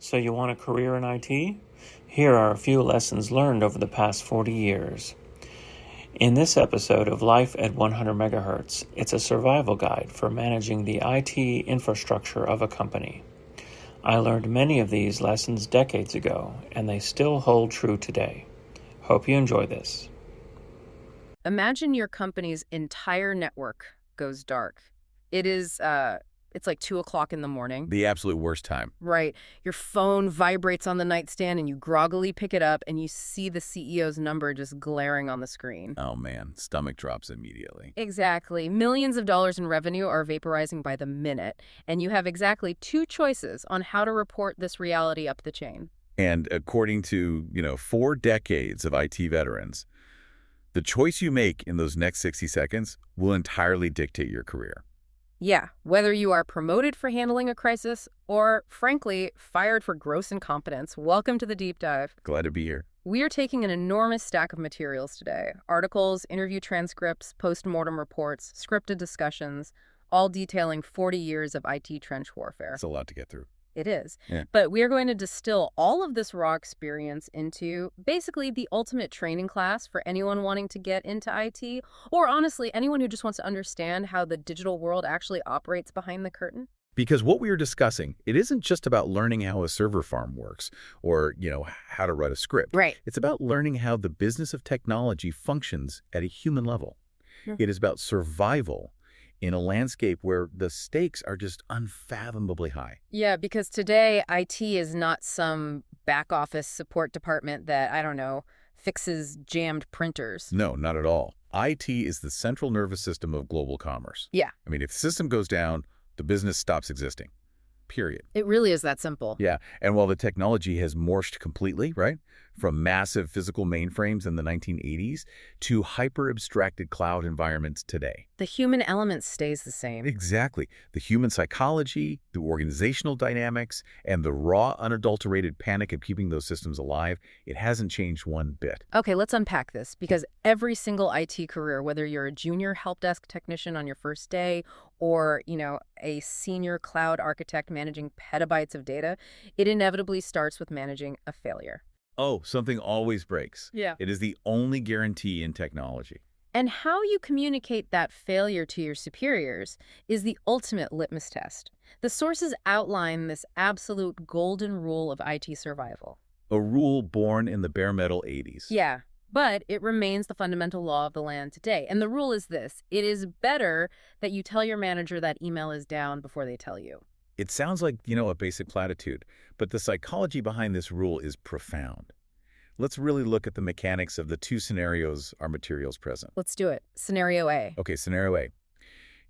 So you want a career in IT? Here are a few lessons learned over the past 40 years. In this episode of Life at 100 MHz, it's a survival guide for managing the IT infrastructure of a company. I learned many of these lessons decades ago, and they still hold true today. Hope you enjoy this. Imagine your company's entire network goes dark. It's like 2 o'clock in the morning. The absolute worst time. Right. Your phone vibrates on the nightstand and you groggily pick it up and you see the CEO's number just glaring on the screen. Oh man, stomach drops immediately. Exactly. Millions of dollars in revenue are vaporizing by the minute, and you have exactly 2 choices on how to report this reality up the chain. And according to, 4 decades of IT veterans, the choice you make in those next 60 seconds will entirely dictate your career. Yeah, whether you are promoted for handling a crisis or, frankly, fired for gross incompetence, welcome to the deep dive. Glad to be here. We are taking an enormous stack of materials today. Articles, interview transcripts, post-mortem reports, scripted discussions, all detailing 40 years of IT trench warfare. It's a lot to get through. It is. Yeah. But we are going to distill all of this raw experience into basically the ultimate training class for anyone wanting to get into IT, or honestly, anyone who just wants to understand how the digital world actually operates behind the curtain. Because what we are discussing, it isn't just about learning how a server farm works or, how to write a script. Right. It's about learning how the business of technology functions at a human level. It is about survival in a landscape where the stakes are just unfathomably high. Yeah, because today IT is not some back office support department that, fixes jammed printers. No, not at all. IT is the central nervous system of global commerce. Yeah. I mean, if the system goes down, the business stops existing. Period. It really is that simple. Yeah, and while the technology has morphed completely, right, from massive physical mainframes in the 1980s to hyper-abstracted cloud environments today. The human element stays the same. Exactly. The human psychology, the organizational dynamics, and the raw, unadulterated panic of keeping those systems alive, it hasn't changed one bit. Okay, let's unpack this, because every single IT career, whether you're a junior help desk technician on your first day or, a senior cloud architect managing petabytes of data, it inevitably starts with managing a failure. Oh, something always breaks. Yeah. It is the only guarantee in technology. And how you communicate that failure to your superiors is the ultimate litmus test. The sources outline this absolute golden rule of IT survival. A rule born in the bare metal 80s. Yeah, but it remains the fundamental law of the land today. And the rule is this: it is better that you tell your manager that email is down before they tell you. It sounds like, a basic platitude, but the psychology behind this rule is profound. Let's really look at the mechanics of the 2 scenarios our materials present. Let's do it. Scenario A. Okay, scenario A.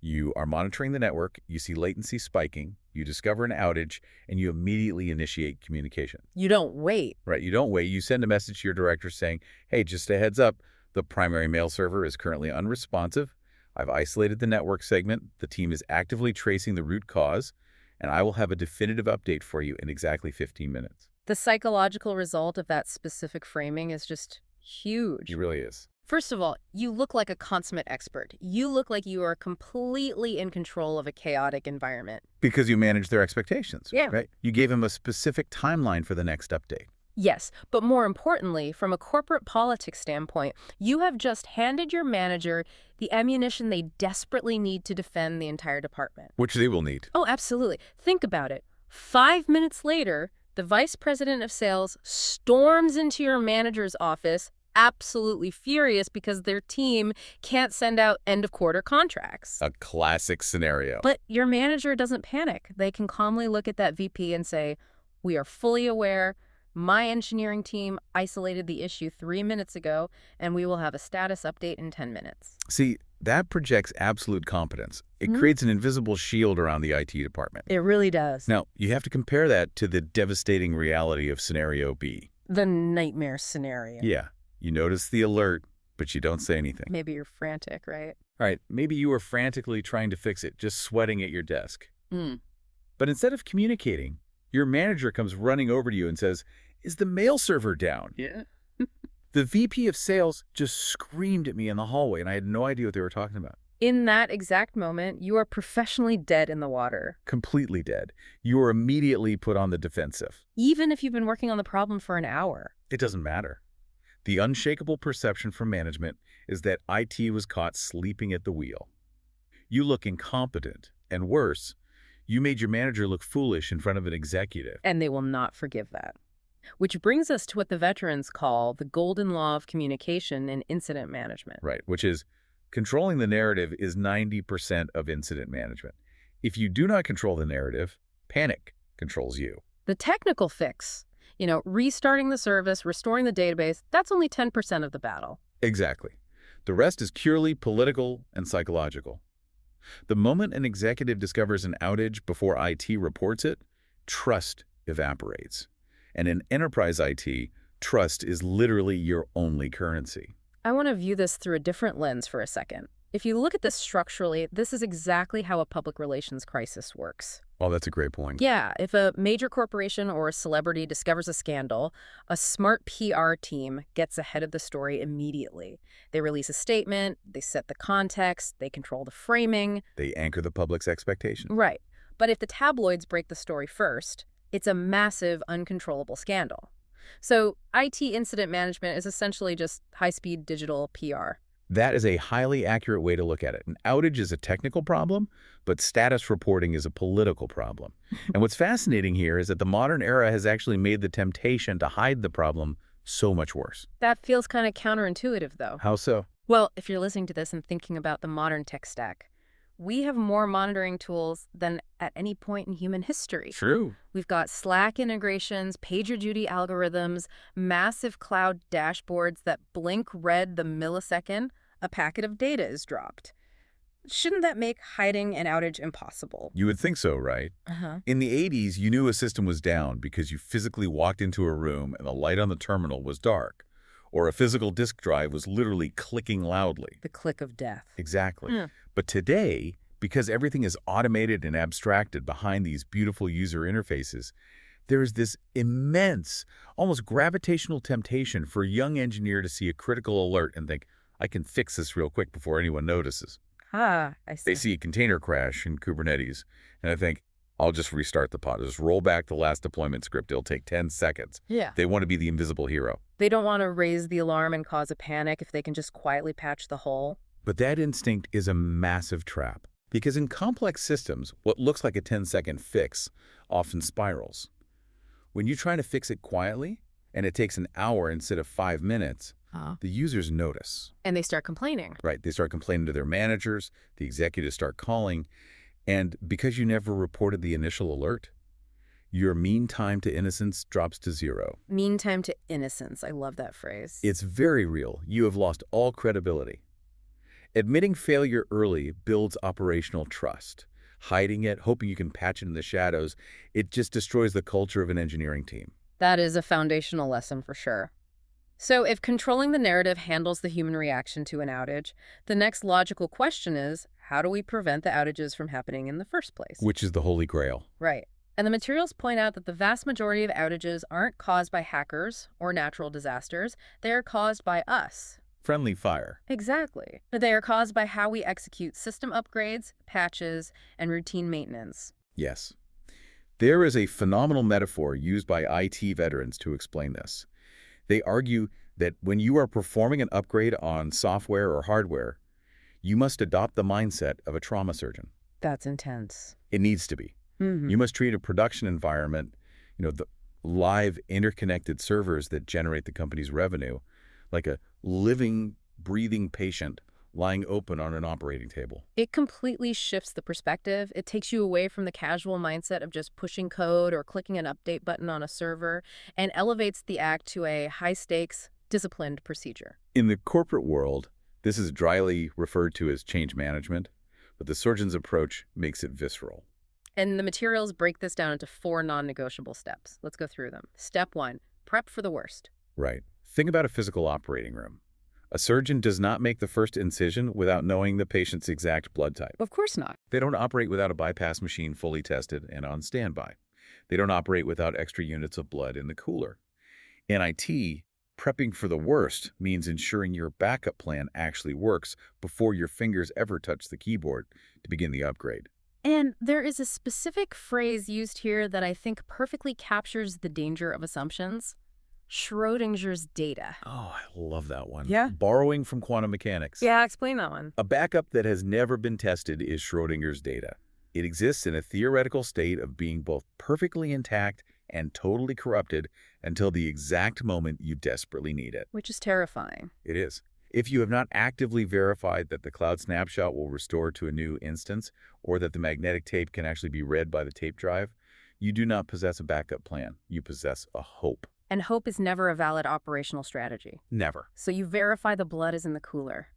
You are monitoring the network, you see latency spiking, you discover an outage, and you immediately initiate communication. You don't wait. Right, you don't wait. You send a message to your director saying, hey, just a heads up, the primary mail server is currently unresponsive. I've isolated the network segment. The team is actively tracing the root cause, and I will have a definitive update for you in exactly 15 minutes. The psychological result of that specific framing is just huge. It really is. First of all, you look like a consummate expert. You look like you are completely in control of a chaotic environment. Because you manage their expectations, Yeah. right? You gave them a specific timeline for the next update. Yes, but more importantly, from a corporate politics standpoint, you have just handed your manager the ammunition they desperately need to defend the entire department. Which they will need. Oh, absolutely. Think about it. 5 minutes later, the vice president of sales storms into your manager's office, absolutely furious because their team can't send out end-of-quarter contracts. A classic scenario. But your manager doesn't panic. They can calmly look at that VP and say, we are fully aware. My engineering team isolated the issue 3 minutes ago, and we will have a status update in 10 minutes. See, that projects absolute competence. It creates an invisible shield around the IT department. It really does. Now, you have to compare that to the devastating reality of scenario B. The nightmare scenario. Yeah, you notice the alert, but you don't say anything. Maybe you're frantic, right? All right, maybe you were frantically trying to fix it, just sweating at your desk. Mm. But instead of communicating, your manager comes running over to you and says, is the mail server down? Yeah. The VP of sales just screamed at me in the hallway, and I had no idea what they were talking about. In that exact moment, you are professionally dead in the water, Completely dead. You are immediately put on the defensive. even if you've been working on the problem for an hour. It doesn't matter. The unshakable perception from management is that IT was caught sleeping at the wheel. You look incompetent, and worse, you made your manager look foolish in front of an executive. And they will not forgive that. Which brings us to what the veterans call the golden law of communication and incident management. Right, which is controlling the narrative is 90% of incident management. If you do not control the narrative, panic controls you. The technical fix, restarting the service, restoring the database, that's only 10% of the battle. Exactly. The rest is purely political and psychological. The moment an executive discovers an outage before IT reports it, trust evaporates. And in enterprise IT, trust is literally your only currency. I want to view this through a different lens for a second. If you look at this structurally, this is exactly how a public relations crisis works. Well, that's a great point. Yeah, if a major corporation or a celebrity discovers a scandal, a smart PR team gets ahead of the story immediately. They release a statement, they set the context, they control the framing. They anchor the public's expectation. Right. But if the tabloids break the story first, it's a massive, uncontrollable scandal. So IT incident management is essentially just high-speed digital PR. That is a highly accurate way to look at it. An outage is a technical problem, but status reporting is a political problem. And what's fascinating here is that the modern era has actually made the temptation to hide the problem so much worse. That feels kind of counterintuitive, though. How so? Well, if you're listening to this and thinking about the modern tech stack, we have more monitoring tools than at any point in human history. True. We've got Slack integrations, PagerDuty algorithms, massive cloud dashboards that blink red the millisecond a packet of data is dropped. Shouldn't that make hiding an outage impossible? You would think so, right? Uh-huh. In the 80s, you knew a system was down because you physically walked into a room and the light on the terminal was dark, or a physical disk drive was literally clicking loudly. The click of death. Exactly. Yeah. But today, because everything is automated and abstracted behind these beautiful user interfaces, there is this immense, almost gravitational temptation for a young engineer to see a critical alert and think, I can fix this real quick before anyone notices. Ah, I see. They see a container crash in Kubernetes, and I think, I'll just restart the pod. Just roll back the last deployment script. It'll take 10 seconds. Yeah. They want to be the invisible hero. They don't want to raise the alarm and cause a panic if they can just quietly patch the hole. But that instinct is a massive trap. Because in complex systems, what looks like a 10-second fix often spirals. When you try to fix it quietly, and it takes an hour instead of 5 minutes, the users notice. And they start complaining. Right. They start complaining to their managers. The executives start calling. And because you never reported the initial alert, your mean time to innocence drops to 0. Mean time to innocence. I love that phrase. It's very real. You have lost all credibility. Admitting failure early builds operational trust. Hiding it, hoping you can patch it in the shadows, it just destroys the culture of an engineering team. That is a foundational lesson for sure. So if controlling the narrative handles the human reaction to an outage, the next logical question is, how do we prevent the outages from happening in the first place? Which is the holy grail. Right. And the materials point out that the vast majority of outages aren't caused by hackers or natural disasters. They are caused by us. Friendly fire. Exactly. They are caused by how we execute system upgrades, patches, and routine maintenance. Yes. There is a phenomenal metaphor used by IT veterans to explain this. They argue that when you are performing an upgrade on software or hardware, you must adopt the mindset of a trauma surgeon. That's intense. It needs to be. You must treat a production environment, the live interconnected servers that generate the company's revenue, like a living, breathing patient lying open on an operating table. It completely shifts the perspective. It takes you away from the casual mindset of just pushing code or clicking an update button on a server and elevates the act to a high-stakes, disciplined procedure. In the corporate world, this is dryly referred to as change management, but the surgeon's approach makes it visceral. And the materials break this down into 4 non-negotiable steps. Let's go through them. Step 1, prep for the worst. Right. Think about a physical operating room. A surgeon does not make the first incision without knowing the patient's exact blood type. Of course not. They don't operate without a bypass machine fully tested and on standby. They don't operate without extra units of blood in the cooler. In IT, Prepping for the worst means ensuring your backup plan actually works before your fingers ever touch the keyboard to begin the upgrade. And there is a specific phrase used here that I think perfectly captures the danger of assumptions. Schrodinger's data. Oh, I love that one. Yeah. Borrowing from quantum mechanics. Yeah, explain that one. A backup that has never been tested is Schrodinger's data. It exists in a theoretical state of being both perfectly intact and totally corrupted until the exact moment you desperately need it. Which is terrifying. It is. If you have not actively verified that the cloud snapshot will restore to a new instance or that the magnetic tape can actually be read by the tape drive, you do not possess a backup plan. You possess a hope. And hope is never a valid operational strategy. Never. So you verify the blood is in the cooler.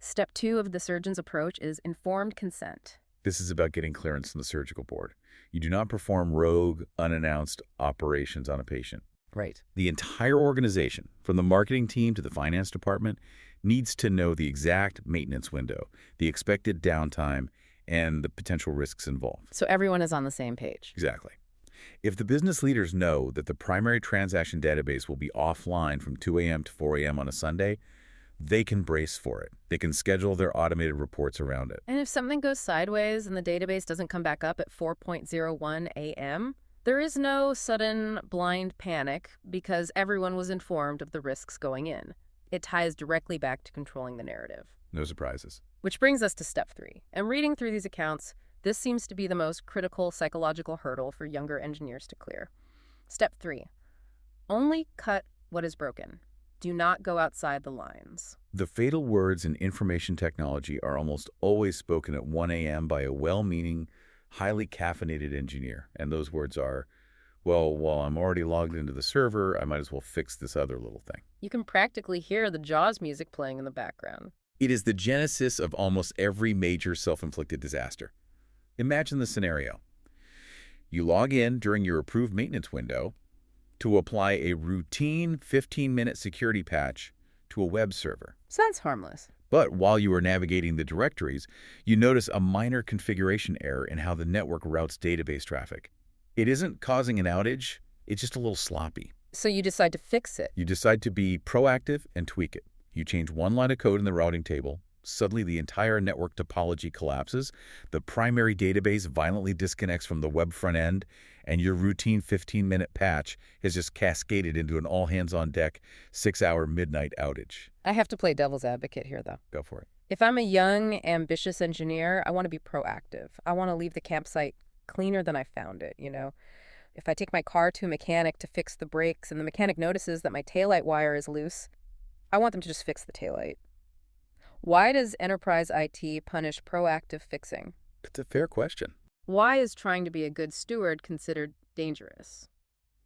Step 2 of the surgeon's approach is informed consent. This is about getting clearance from the surgical board. You do not perform rogue, unannounced operations on a patient. Right. The entire organization, from the marketing team to the finance department, needs to know the exact maintenance window, the expected downtime, and the potential risks involved. So everyone is on the same page. Exactly. If the business leaders know that the primary transaction database will be offline from 2 a.m. to 4 a.m. on a Sunday, they can brace for it. They can schedule their automated reports around it. And if something goes sideways and the database doesn't come back up at 4:01 a.m., there is no sudden blind panic because everyone was informed of the risks going in. It ties directly back to controlling the narrative. No surprises. Which brings us to step 3. And reading through these accounts, this seems to be the most critical psychological hurdle for younger engineers to clear. Step 3. Only cut what is broken. Do not go outside the lines. The fatal words in information technology are almost always spoken at 1 a.m. by a well-meaning, highly caffeinated engineer. And those words are, well, while I'm already logged into the server, I might as well fix this other little thing. You can practically hear the Jaws music playing in the background. It is the genesis of almost every major self-inflicted disaster. Imagine the scenario. You log in during your approved maintenance window to apply a routine 15-minute security patch to a web server. Sounds harmless. But while you are navigating the directories, you notice a minor configuration error in how the network routes database traffic. It isn't causing an outage, it's just a little sloppy. So you decide to fix it. You decide to be proactive and tweak it. You change one line of code in the routing table. Suddenly, the entire network topology collapses, the primary database violently disconnects from the web front end, and your routine 15-minute patch has just cascaded into an all-hands-on-deck 6-hour midnight outage. I have to play devil's advocate here, though. Go for it. If I'm a young, ambitious engineer, I want to be proactive. I want to leave the campsite cleaner than I found it, you know? If I take my car to a mechanic to fix the brakes and the mechanic notices that my taillight wire is loose, I want them to just fix the taillight. Why does enterprise IT punish proactive fixing? It's a fair question. Why is trying to be a good steward considered dangerous?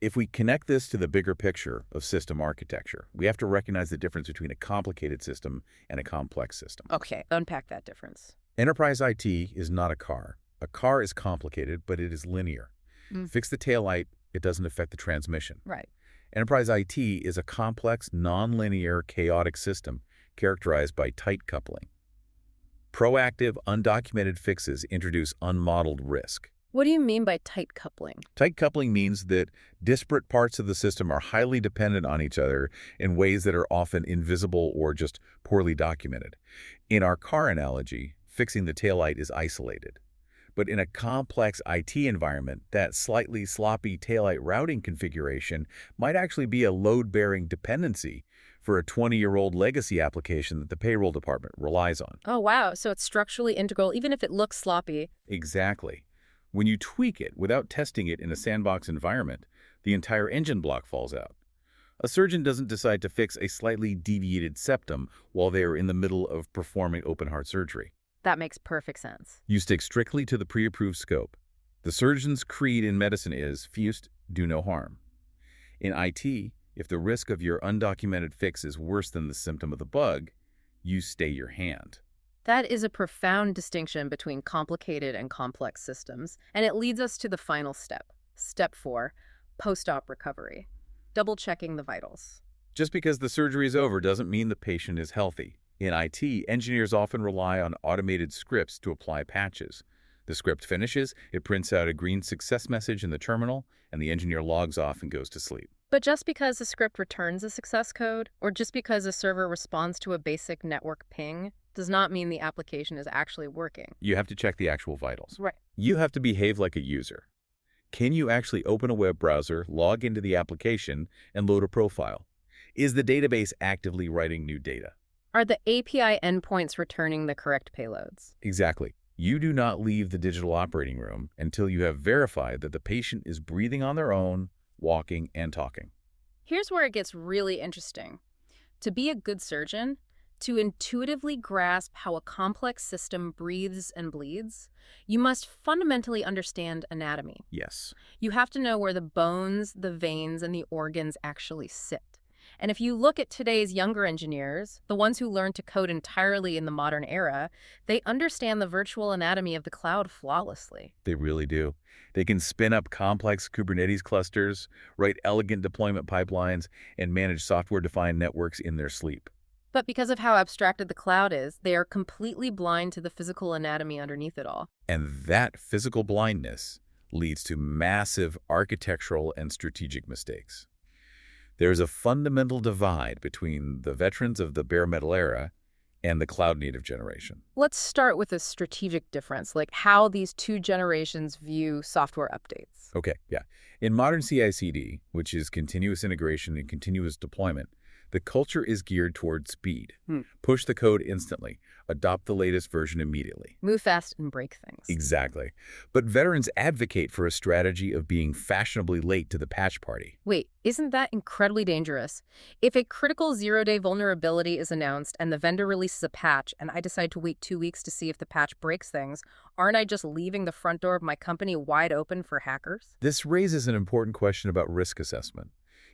If we connect this to the bigger picture of system architecture, we have to recognize the difference between a complicated system and a complex system. Okay, unpack that difference. Enterprise IT is not a car. A car is complicated, but it is linear. Fix the taillight, it doesn't affect the transmission. Right. Enterprise IT is a complex, nonlinear, chaotic system characterized by tight coupling. Proactive, undocumented fixes introduce unmodeled risk. What do you mean by tight coupling? Tight coupling means that disparate parts of the system are highly dependent on each other in ways that are often invisible or just poorly documented. In our car analogy, fixing the taillight is isolated. But in a complex IT environment, that slightly sloppy taillight routing configuration might actually be a load-bearing dependency for a 20-year-old legacy application that the payroll department relies on. Oh, wow. So it's structurally integral, even if it looks sloppy. Exactly. When you tweak it without testing it in a sandbox environment, the entire engine block falls out. A surgeon doesn't decide to fix a slightly deviated septum while they are in the middle of performing open-heart surgery. That makes perfect sense. You stick strictly to the pre-approved scope. The surgeon's creed in medicine is, "Fust, do no harm." In IT, if the risk of your undocumented fix is worse than the symptom of the bug, you stay your hand. That is a profound distinction between complicated and complex systems, and it leads us to the final step. Step 4, post-op recovery. Double-checking the vitals. Just because the surgery is over doesn't mean the patient is healthy. In IT, engineers often rely on automated scripts to apply patches. The script finishes, it prints out a green success message in the terminal, and the engineer logs off and goes to sleep. But just because a script returns a success code, or just because a server responds to a basic network ping, does not mean the application is actually working. You have to check the actual vitals. Right. You have to behave like a user. Can you actually open a web browser, log into the application, and load a profile? Is the database actively writing new data? Are the API endpoints returning the correct payloads? Exactly. You do not leave the digital operating room until you have verified that the patient is breathing on their own, walking, and talking. Here's where it gets really interesting. To be a good surgeon, to intuitively grasp how a complex system breathes and bleeds, you must fundamentally understand anatomy. Yes. You have to know where the bones, the veins, and the organs actually sit. And if you look at today's younger engineers, the ones who learned to code entirely in the modern era, they understand the virtual anatomy of the cloud flawlessly. They really do. They can spin up complex Kubernetes clusters, write elegant deployment pipelines, and manage software-defined networks in their sleep. But because of how abstracted the cloud is, they are completely blind to the physical anatomy underneath it all. And that physical blindness leads to massive architectural and strategic mistakes. There's a fundamental divide between the veterans of the bare metal era and the cloud-native generation. Let's start with a strategic difference, like how these two generations view software updates. Okay, yeah. In modern CI/CD, which is continuous integration and continuous deployment, the culture is geared toward speed. Push the code instantly. Adopt the latest version immediately. Move fast and break things. Exactly. But veterans advocate for a strategy of being fashionably late to the patch party. Wait, isn't that incredibly dangerous? If a critical zero-day vulnerability is announced and the vendor releases a patch and I decide to wait 2 weeks to see if the patch breaks things, aren't I just leaving the front door of my company wide open for hackers? This raises an important question about risk assessment.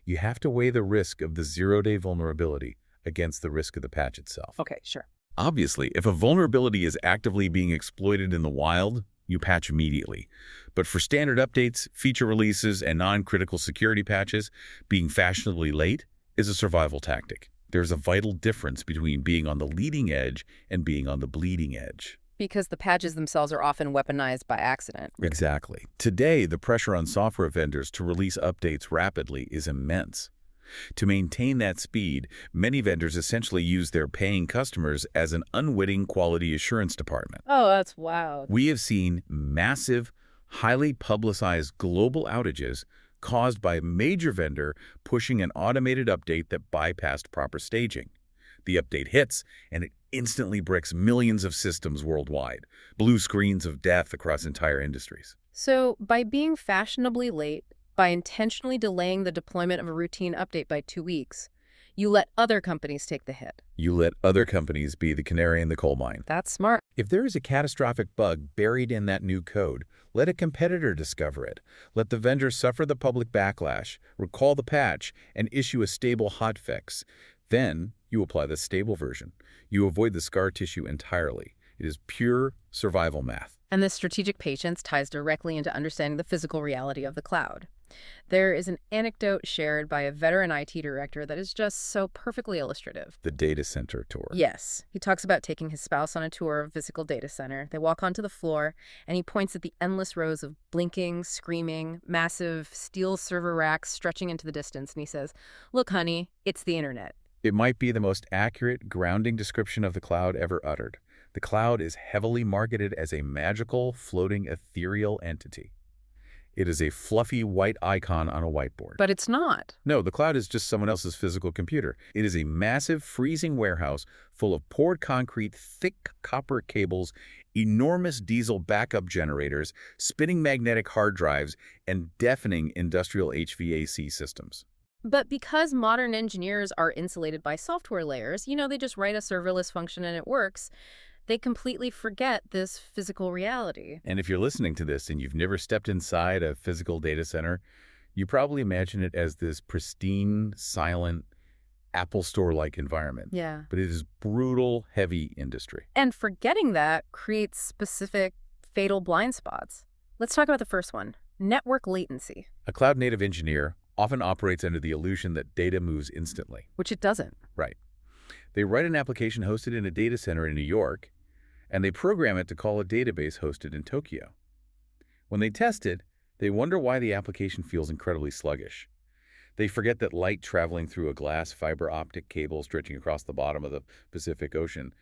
You have to weigh the risk of the zero-day vulnerability against the risk of the patch itself. Okay, sure. Obviously, if a vulnerability is actively being exploited in the wild, you patch immediately. But for standard updates, feature releases, and non-critical security patches, being fashionably late is a survival tactic. There's a vital difference between being on the leading edge and being on the bleeding edge. Because the patches themselves are often weaponized by accident. Exactly. Today, the pressure on software vendors to release updates rapidly is immense. To maintain that speed, many vendors essentially use their paying customers as an unwitting quality assurance department. Oh, that's wild. We have seen massive, highly publicized global outages caused by a major vendor pushing an automated update that bypassed proper staging. The update hits, and it instantly bricks millions of systems worldwide, blue screens of death across entire industries. So, by being fashionably late, by intentionally delaying the deployment of a routine update by 2 weeks, you let other companies take the hit. You let other companies be the canary in the coal mine. That's smart. If there is a catastrophic bug buried in that new code, let a competitor discover it. Let the vendor suffer the public backlash, recall the patch, and issue a stable hotfix. Then you apply the stable version. You avoid the scar tissue entirely. It is pure survival math. And this strategic patience ties directly into understanding the physical reality of the cloud. There is an anecdote shared by a veteran IT director that is just so perfectly illustrative. The data center tour. Yes. He talks about taking his spouse on a tour of a physical data center. They walk onto the floor, and he points at the endless rows of blinking, screaming, massive steel server racks stretching into the distance, and he says, "Look, honey, it's the internet." It might be the most accurate, grounding description of the cloud ever uttered. The cloud is heavily marketed as a magical, floating, ethereal entity. It is a fluffy white icon on a whiteboard. But it's not. No, the cloud is just someone else's physical computer. It is a massive, freezing warehouse full of poured concrete, thick copper cables, enormous diesel backup generators, spinning magnetic hard drives, and deafening industrial HVAC systems. But because modern engineers are insulated by software layers, they just write a serverless function and it works, they completely forget this physical reality. And if you're listening to this and you've never stepped inside a physical data center, you probably imagine it as this pristine, silent, Apple Store-like environment. Yeah. But it is brutal, heavy industry. And forgetting that creates specific fatal blind spots. Let's talk about the first one, network latency. A cloud-native engineer often operates under the illusion that data moves instantly. Which it doesn't. Right. They write an application hosted in a data center in New York, and they program it to call a database hosted in Tokyo. When they test it, they wonder why the application feels incredibly sluggish. They forget that light traveling through a glass fiber optic cable stretching across the bottom of the Pacific Ocean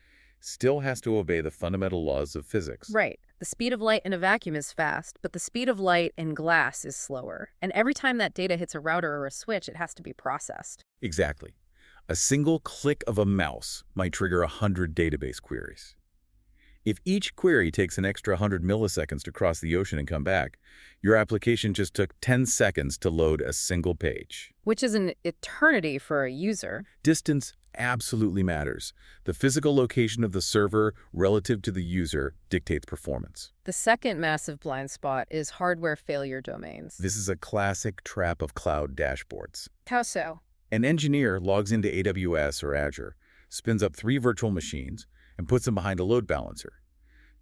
still has to obey the fundamental laws of physics. Right. The speed of light in a vacuum is fast, but the speed of light in glass is slower. And every time that data hits a router or a switch, it has to be processed. Exactly. A single click of a mouse might trigger 100 database queries. If each query takes an extra 100 milliseconds to cross the ocean and come back, your application just took 10 seconds to load a single page. Which is an eternity for a user. Distance absolutely matters. The physical location of the server relative to the user dictates performance. The second massive blind spot is hardware failure domains. This is a classic trap of cloud dashboards. How so? An engineer logs into AWS or Azure, spins up 3 virtual machines, and puts them behind a load balancer.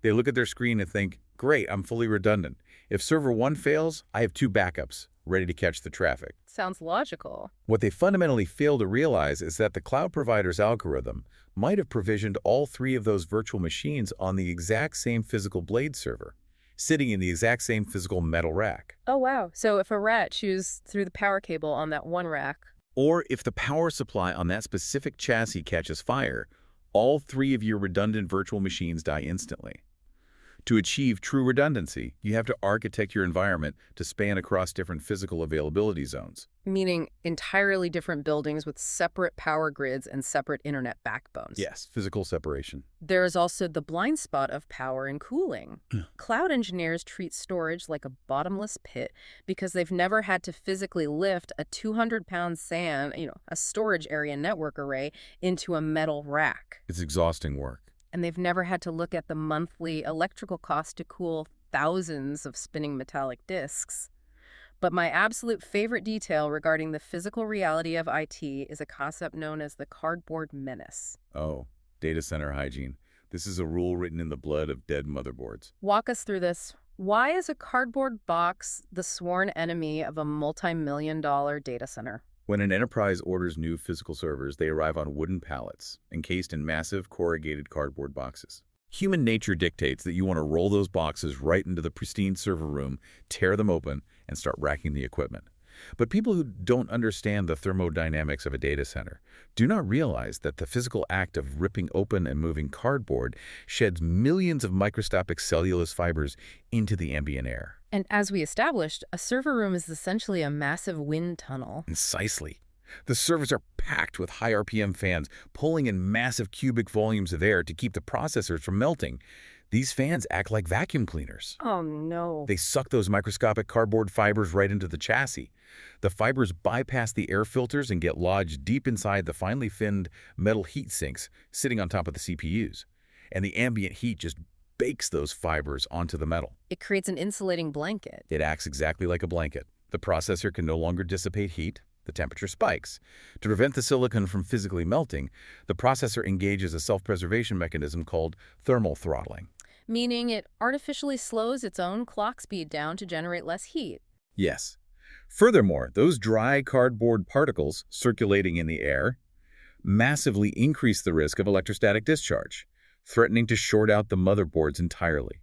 They look at their screen and think, great, I'm fully redundant. If server 1 fails, I have 2 backups ready to catch the traffic. Sounds logical. What they fundamentally fail to realize is that the cloud provider's algorithm might have provisioned all 3 of those virtual machines on the exact same physical blade server, sitting in the exact same physical metal rack. Oh, wow. So if a rat chews through the power cable on that one rack. Or if the power supply on that specific chassis catches fire, all 3 of your redundant virtual machines die instantly. To achieve true redundancy, you have to architect your environment to span across different physical availability zones. Meaning entirely different buildings with separate power grids and separate internet backbones. Yes, physical separation. There is also the blind spot of power and cooling. Cloud engineers treat storage like a bottomless pit because they've never had to physically lift a 200-pound SAN, a storage area network array, into a metal rack. It's exhausting work. And they've never had to look at the monthly electrical cost to cool thousands of spinning metallic disks. But my absolute favorite detail regarding the physical reality of IT is a concept known as the cardboard menace. Oh, data center hygiene. This is a rule written in the blood of dead motherboards. Walk us through this. Why is a cardboard box the sworn enemy of a multi-million-dollar data center? When an enterprise orders new physical servers, they arrive on wooden pallets, encased in massive corrugated cardboard boxes. Human nature dictates that you want to roll those boxes right into the pristine server room, tear them open, and start racking the equipment. But people who don't understand the thermodynamics of a data center do not realize that the physical act of ripping open and moving cardboard sheds millions of microscopic cellulose fibers into the ambient air. And as we established, a server room is essentially a massive wind tunnel. Precisely. The servers are packed with high RPM fans, pulling in massive cubic volumes of air to keep the processors from melting. These fans act like vacuum cleaners. Oh, no. They suck those microscopic cardboard fibers right into the chassis. The fibers bypass the air filters and get lodged deep inside the finely finned metal heat sinks sitting on top of the CPUs. And the ambient heat just bakes those fibers onto the metal. It creates an insulating blanket. It acts exactly like a blanket. The processor can no longer dissipate heat. The temperature spikes. To prevent the silicon from physically melting, the processor engages a self-preservation mechanism called thermal throttling. Meaning it artificially slows its own clock speed down to generate less heat. Yes. Furthermore, those dry cardboard particles circulating in the air massively increase the risk of electrostatic discharge, threatening to short out the motherboards entirely.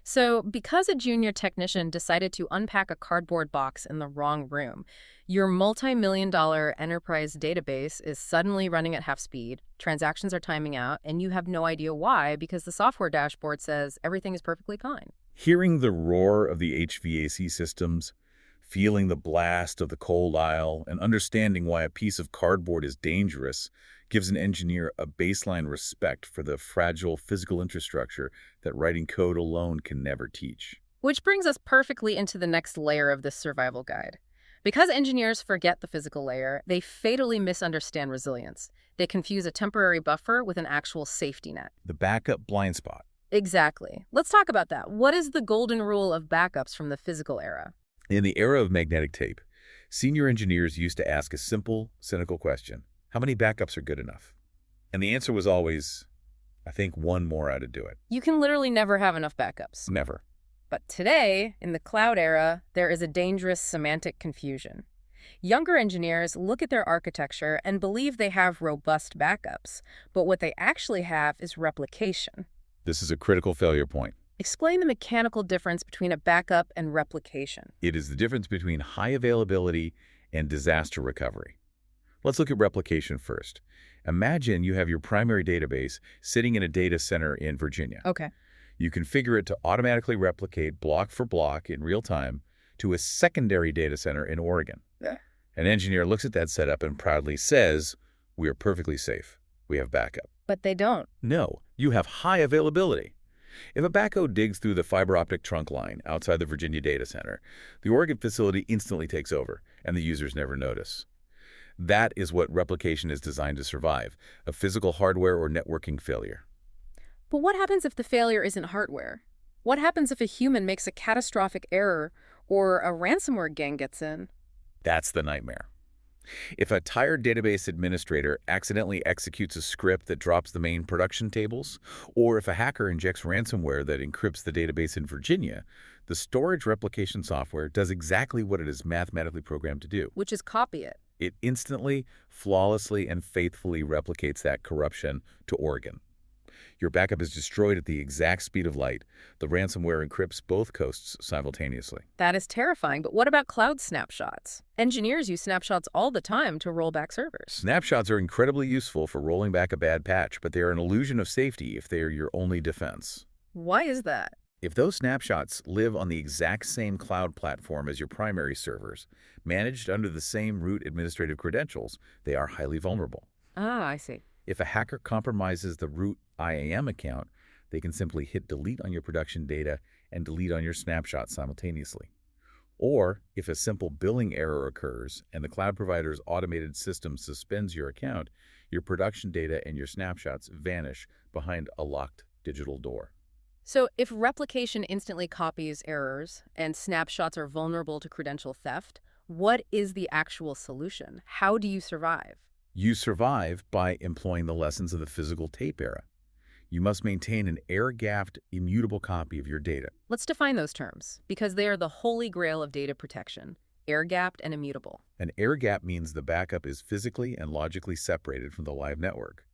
So, because a junior technician decided to unpack a cardboard box in the wrong room, your multi-million-dollar enterprise database is suddenly running at half speed, transactions are timing out, and you have no idea why because the software dashboard says everything is perfectly fine. Hearing the roar of the HVAC systems, feeling the blast of the cold aisle, and understanding why a piece of cardboard is dangerous gives an engineer a baseline respect for the fragile physical infrastructure that writing code alone can never teach. Which brings us perfectly into the next layer of this survival guide. Because engineers forget the physical layer, they fatally misunderstand resilience. They confuse a temporary buffer with an actual safety net. The backup blind spot. Exactly. Let's talk about that. What is the golden rule of backups from the physical era? In the era of magnetic tape, senior engineers used to ask a simple, cynical question. How many backups are good enough? And the answer was always, I think one more ought to do it. You can literally never have enough backups. Never. But today, in the cloud era, there is a dangerous semantic confusion. Younger engineers look at their architecture and believe they have robust backups, but what they actually have is replication. This is a critical failure point. Explain the mechanical difference between a backup and replication. It is the difference between high availability and disaster recovery. Let's look at replication first. Imagine you have your primary database sitting in a data center in Virginia. Okay. You configure it to automatically replicate block for block in real time to a secondary data center in Oregon. Yeah. An engineer looks at that setup and proudly says, "We are perfectly safe. We have backup." But they don't. No, you have high availability. If a backhoe digs through the fiber optic trunk line outside the Virginia data center, the Oregon facility instantly takes over, and the users never notice. That is what replication is designed to survive, a physical hardware or networking failure. But what happens if the failure isn't hardware? What happens if a human makes a catastrophic error or a ransomware gang gets in? That's the nightmare. If a tired database administrator accidentally executes a script that drops the main production tables, or if a hacker injects ransomware that encrypts the database in Virginia, the storage replication software does exactly what it is mathematically programmed to do. Which is copy it. It instantly, flawlessly, and faithfully replicates that corruption to Oregon. Your backup is destroyed at the exact speed of light. The ransomware encrypts both coasts simultaneously. That is terrifying, but what about cloud snapshots? Engineers use snapshots all the time to roll back servers. Snapshots are incredibly useful for rolling back a bad patch, but they are an illusion of safety if they are your only defense. Why is that? If those snapshots live on the exact same cloud platform as your primary servers, managed under the same root administrative credentials, they are highly vulnerable. Ah, I see. If a hacker compromises the root IAM account, they can simply hit delete on your production data and delete on your snapshot simultaneously. Or, if a simple billing error occurs and the cloud provider's automated system suspends your account, your production data and your snapshots vanish behind a locked digital door. So if replication instantly copies errors and snapshots are vulnerable to credential theft, what is the actual solution? How do you survive? You survive by employing the lessons of the physical tape era. You must maintain an air-gapped, immutable copy of your data. Let's define those terms, because they are the holy grail of data protection, air-gapped and immutable. An air gap means the backup is physically and logically separated from the live network.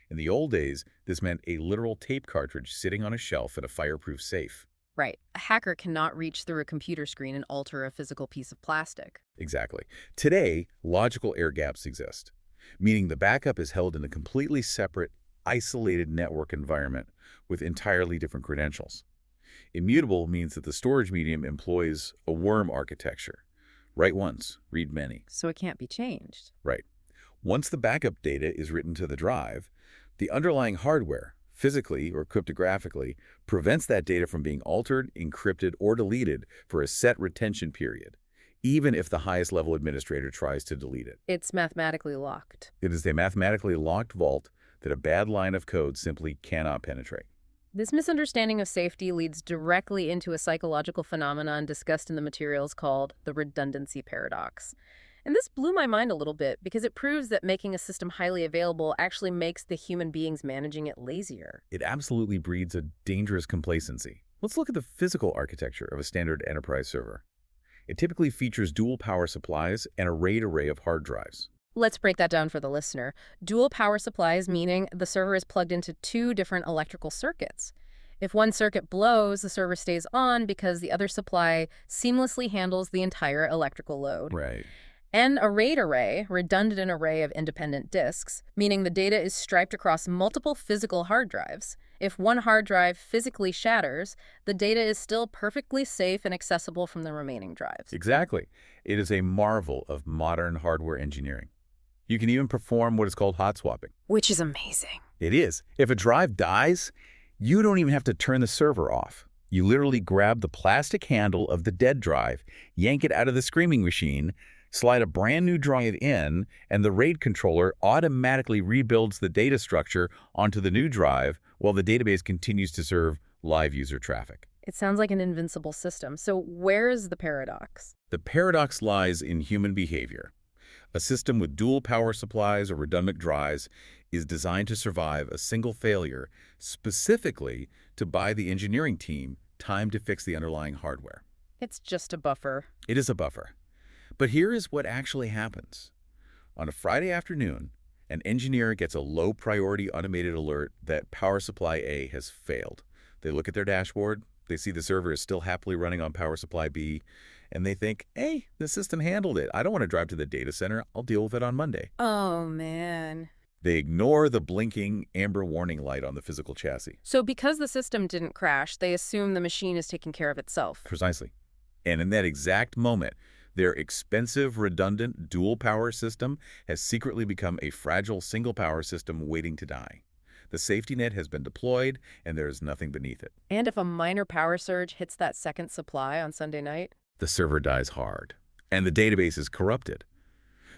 In the old days, this meant a literal tape cartridge sitting on a shelf in a fireproof safe. Right. A hacker cannot reach through a computer screen and alter a physical piece of plastic. Exactly. Today, logical air gaps exist, meaning the backup is held in a completely separate, isolated network environment with entirely different credentials. Immutable means that the storage medium employs a worm architecture. Write once, read many. So it can't be changed. Right. Once the backup data is written to the drive, the underlying hardware, physically or cryptographically, prevents that data from being altered, encrypted, or deleted for a set retention period, even if the highest level administrator tries to delete it. It's mathematically locked. It is a mathematically locked vault that a bad line of code simply cannot penetrate. This misunderstanding of safety leads directly into a psychological phenomenon discussed in the materials called the redundancy paradox. And this blew my mind a little bit because it proves that making a system highly available actually makes the human beings managing it lazier. It absolutely breeds a dangerous complacency. Let's look at the physical architecture of a standard enterprise server. It typically features dual power supplies and a RAID array of hard drives. Let's break that down for the listener. Dual power supplies meaning the server is plugged into two different electrical circuits. If one circuit blows, the server stays on because the other supply seamlessly handles the entire electrical load. Right. And a RAID array, redundant array of independent disks, meaning the data is striped across multiple physical hard drives. If one hard drive physically shatters, the data is still perfectly safe and accessible from the remaining drives. Exactly. It is a marvel of modern hardware engineering. You can even perform what is called hot swapping. Which is amazing. It is. If a drive dies, you don't even have to turn the server off. You literally grab the plastic handle of the dead drive, yank it out of the screaming machine, slide a brand new drive in, and the RAID controller automatically rebuilds the data structure onto the new drive while the database continues to serve live user traffic. It sounds like an invincible system. So where's the paradox? The paradox lies in human behavior. A system with dual power supplies or redundant drives is designed to survive a single failure specifically to buy the engineering team time to fix the underlying hardware. It's just a buffer. It is a buffer. But here is what actually happens. On a Friday afternoon, an engineer gets a low-priority automated alert that power supply A has failed. They look at their dashboard, they see the server is still happily running on power supply B, And they think, hey, the system handled it. I don't want to drive to the data center. I'll deal with it on Monday. Oh, man. They ignore the blinking amber warning light on the physical chassis. So because the system didn't crash, they assume the machine is taking care of itself. Precisely. And in that exact moment, their expensive, redundant, dual-power system has secretly become a fragile single-power system waiting to die. The safety net has been deployed, and there is nothing beneath it. And if a minor power surge hits that second supply on Sunday night? The server dies hard, and the database is corrupted.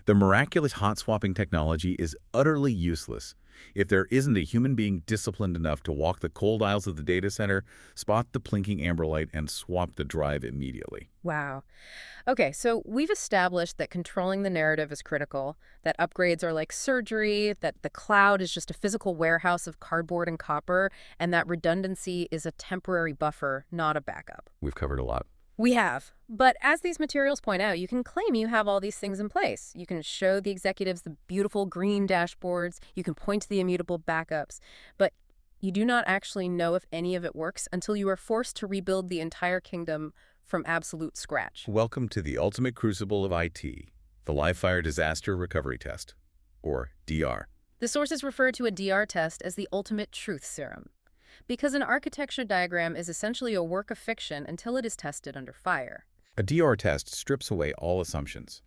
The miraculous hot-swapping technology is utterly useless if there isn't a human being disciplined enough to walk the cold aisles of the data center, spot the blinking amber light, and swap the drive immediately. Wow. Okay, so we've established that controlling the narrative is critical, that upgrades are like surgery, that the cloud is just a physical warehouse of cardboard and copper, and that redundancy is a temporary buffer, not a backup. We've covered a lot. We have. But as these materials point out, you can claim you have all these things in place. You can show the executives the beautiful green dashboards. You can point to the immutable backups. But you do not actually know if any of it works until you are forced to rebuild the entire kingdom from absolute scratch. Welcome to the ultimate crucible of IT, the live-fire disaster recovery test, or DR. The sources refer to a DR test as the ultimate truth serum, because an architecture diagram is essentially a work of fiction until it is tested under fire. A DR test strips away all assumptions.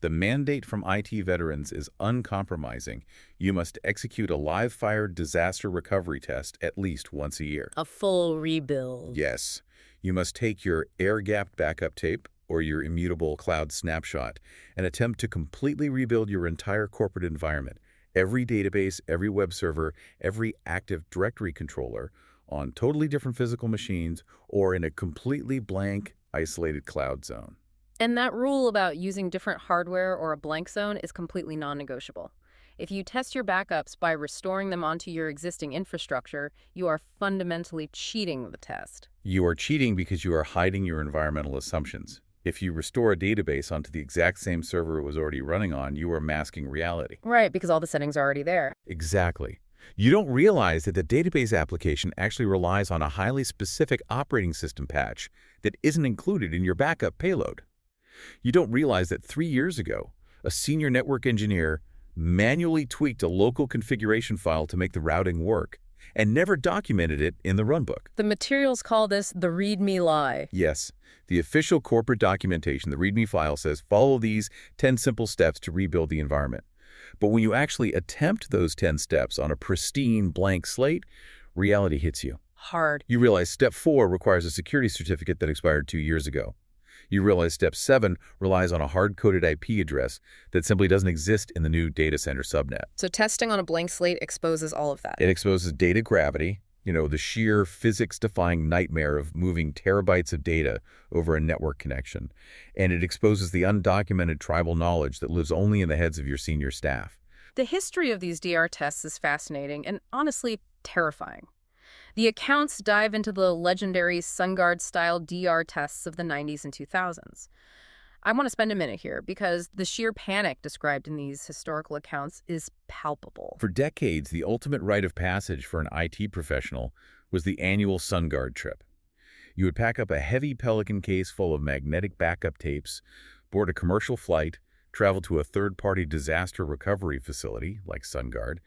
The mandate from IT veterans is uncompromising. You must execute a live-fire disaster recovery test at least once a year. A full rebuild. Yes. You must take your air-gapped backup tape or your immutable cloud snapshot and attempt to completely rebuild your entire corporate environment, every database, every web server, every Active Directory controller on totally different physical machines or in a completely blank, isolated cloud zone. And that rule about using different hardware or a blank zone is completely non-negotiable. If you test your backups by restoring them onto your existing infrastructure, you are fundamentally cheating the test. You are cheating because you are hiding your environmental assumptions. If you restore a database onto the exact same server it was already running on, you are masking reality. Right, because all the settings are already there. Exactly. You don't realize that the database application actually relies on a highly specific operating system patch that isn't included in your backup payload. You don't realize that 3 years ago, a senior network engineer manually tweaked a local configuration file to make the routing work and never documented it in the runbook. The materials call this the README lie. Yes, the official corporate documentation, the README file, says follow these 10 simple steps to rebuild the environment. But when you actually attempt those 10 steps on a pristine blank slate, reality hits you. Hard. You realize step 4 requires a security certificate that expired 2 years ago. You realize step 7 relies on a hard-coded IP address that simply doesn't exist in the new data center subnet. So testing on a blank slate exposes all of that. It exposes data gravity, the sheer physics-defying nightmare of moving terabytes of data over a network connection. And it exposes the undocumented tribal knowledge that lives only in the heads of your senior staff. The history of these DR tests is fascinating and honestly terrifying. The accounts dive into the legendary SunGuard-style DR tests of the 90s and 2000s. I want to spend a minute here because the sheer panic described in these historical accounts is palpable. For decades, the ultimate rite of passage for an IT professional was the annual SunGuard trip. You would pack up a heavy Pelican case full of magnetic backup tapes, board a commercial flight, travel to a third-party disaster recovery facility like SunGuard,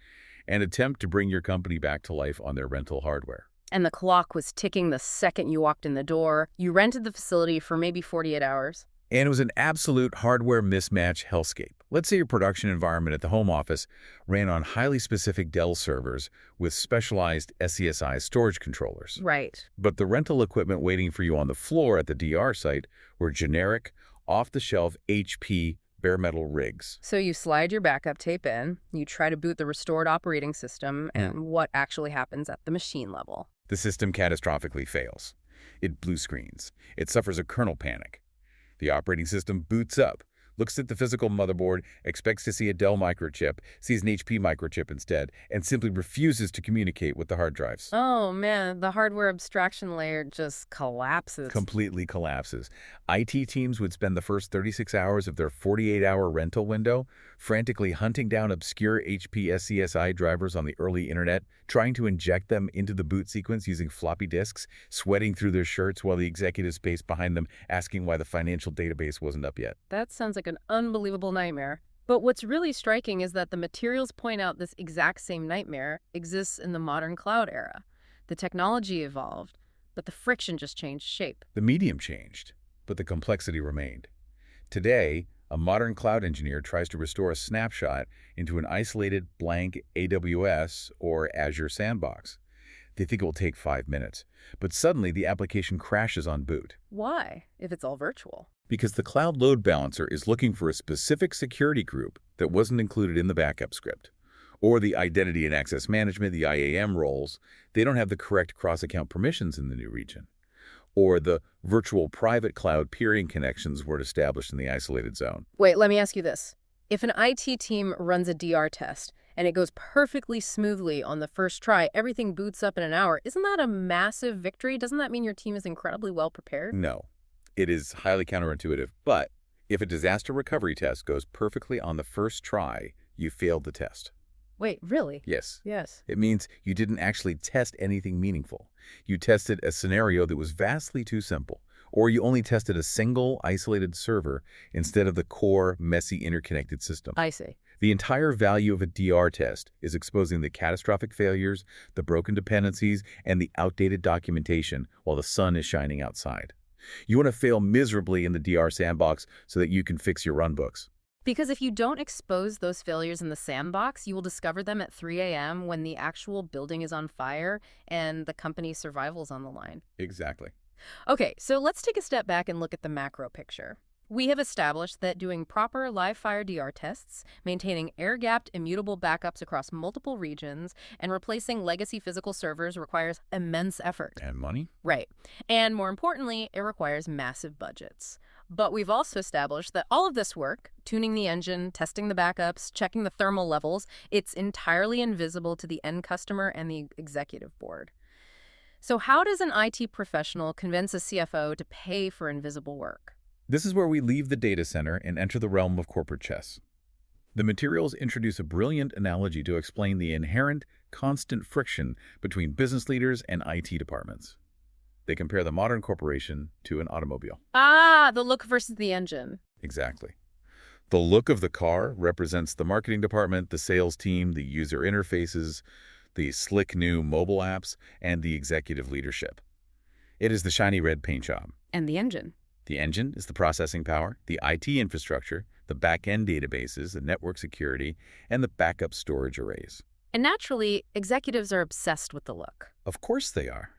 and attempt to bring your company back to life on their rental hardware. And the clock was ticking the second you walked in the door. You rented the facility for maybe 48 hours. And it was an absolute hardware mismatch hellscape. Let's say your production environment at the home office ran on highly specific Dell servers with specialized SCSI storage controllers. Right. But the rental equipment waiting for you on the floor at the DR site were generic, off-the-shelf HP bare metal rigs. So you slide your backup tape in, you try to boot the restored operating system, and what actually happens at the machine level? The system catastrophically fails. It blue screens. It suffers a kernel panic. The operating system boots up, looks at the physical motherboard, expects to see a Dell microchip, sees an HP microchip instead, and simply refuses to communicate with the hard drives. Oh man, the hardware abstraction layer just collapses. Completely collapses. IT teams would spend the first 36 hours of their 48-hour rental window frantically hunting down obscure HP SCSI drivers on the early internet, trying to inject them into the boot sequence using floppy disks, sweating through their shirts while the executives paced behind them asking why the financial database wasn't up yet. That sounds like an unbelievable nightmare. But what's really striking is that the materials point out this exact same nightmare exists in the modern cloud era. The technology evolved, but the friction just changed shape. The medium changed, but the complexity remained. Today, a modern cloud engineer tries to restore a snapshot into an isolated blank AWS or Azure sandbox. They think it will take 5 minutes, but suddenly the application crashes on boot. Why, if it's all virtual? Because the cloud load balancer is looking for a specific security group that wasn't included in the backup script. Or the identity and access management, the IAM roles, they don't have the correct cross-account permissions in the new region. Or the virtual private cloud peering connections weren't established in the isolated zone. Wait, let me ask you this. If an IT team runs a DR test and it goes perfectly smoothly on the first try, everything boots up in an hour, isn't that a massive victory? Doesn't that mean your team is incredibly well prepared? No, it is highly counterintuitive. But if a disaster recovery test goes perfectly on the first try, you failed the test. Wait, really? Yes. Yes. It means you didn't actually test anything meaningful. You tested a scenario that was vastly too simple, or you only tested a single isolated server instead of the core, messy, interconnected system. I see. The entire value of a DR test is exposing the catastrophic failures, the broken dependencies, and the outdated documentation while the sun is shining outside. You want to fail miserably in the DR sandbox so that you can fix your runbooks. Because if you don't expose those failures in the sandbox, you will discover them at 3 a.m. when the actual building is on fire and the company's survival is on the line. Exactly. Okay, so let's take a step back and look at the macro picture. We have established that doing proper live-fire DR tests, maintaining air-gapped, immutable backups across multiple regions, and replacing legacy physical servers requires immense effort. And money? Right. And more importantly, it requires massive budgets. But we've also established that all of this work, tuning the engine, testing the backups, checking the thermal levels, it's entirely invisible to the end customer and the executive board. So how does an IT professional convince a CFO to pay for invisible work? This is where we leave the data center and enter the realm of corporate chess. The materials introduce a brilliant analogy to explain the inherent, constant friction between business leaders and IT departments. They compare the modern corporation to an automobile. Ah, the look versus the engine. Exactly. The look of the car represents the marketing department, the sales team, the user interfaces, the slick new mobile apps, and the executive leadership. It is the shiny red paint job. And the engine. The engine is the processing power, the IT infrastructure, the back-end databases, the network security, and the backup storage arrays. And naturally, executives are obsessed with the look. Of course they are.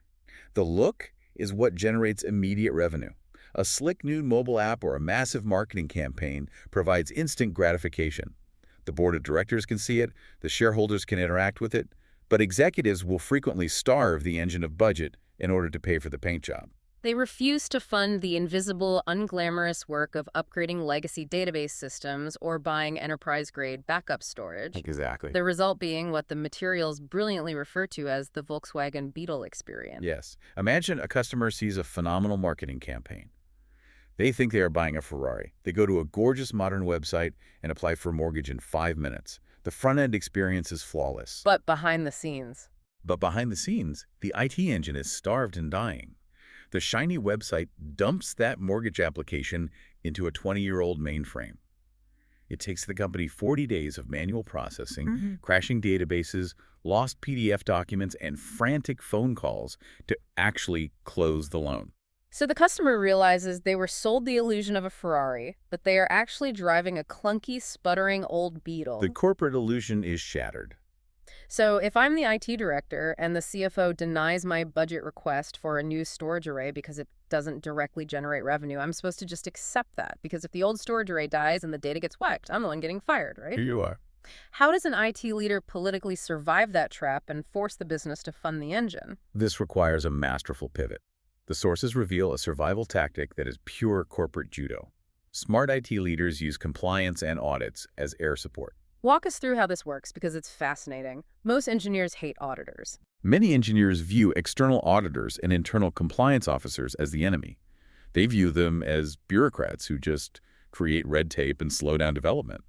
The look is what generates immediate revenue. A slick new mobile app or a massive marketing campaign provides instant gratification. The board of directors can see it, the shareholders can interact with it, but executives will frequently starve the engine of budget in order to pay for the paint job. They refuse to fund the invisible, unglamorous work of upgrading legacy database systems or buying enterprise-grade backup storage. Exactly. The result being what the materials brilliantly refer to as the Volkswagen Beetle experience. Yes. Imagine a customer sees a phenomenal marketing campaign. They think they are buying a Ferrari. They go to a gorgeous modern website and apply for a mortgage in 5 minutes. The front-end experience is flawless. But behind the scenes. But behind the scenes, the IT engine is starved and dying. The shiny website dumps that mortgage application into a 20-year-old mainframe. It takes the company 40 days of manual processing, crashing databases, lost PDF documents, and frantic phone calls to actually close the loan. So the customer realizes they were sold the illusion of a Ferrari, but they are actually driving a clunky, sputtering old Beetle. The corporate illusion is shattered. So if I'm the IT director and the CFO denies my budget request for a new storage array because it doesn't directly generate revenue, I'm supposed to just accept that, because if the old storage array dies and the data gets whacked, I'm the one getting fired, right? Here you are. How does an IT leader politically survive that trap and force the business to fund the engine? This requires a masterful pivot. The sources reveal a survival tactic that is pure corporate judo. Smart IT leaders use compliance and audits as air support. Walk us through how this works because it's fascinating. Most engineers hate auditors. Many engineers view external auditors and internal compliance officers as the enemy. They view them as bureaucrats who just create red tape and slow down development.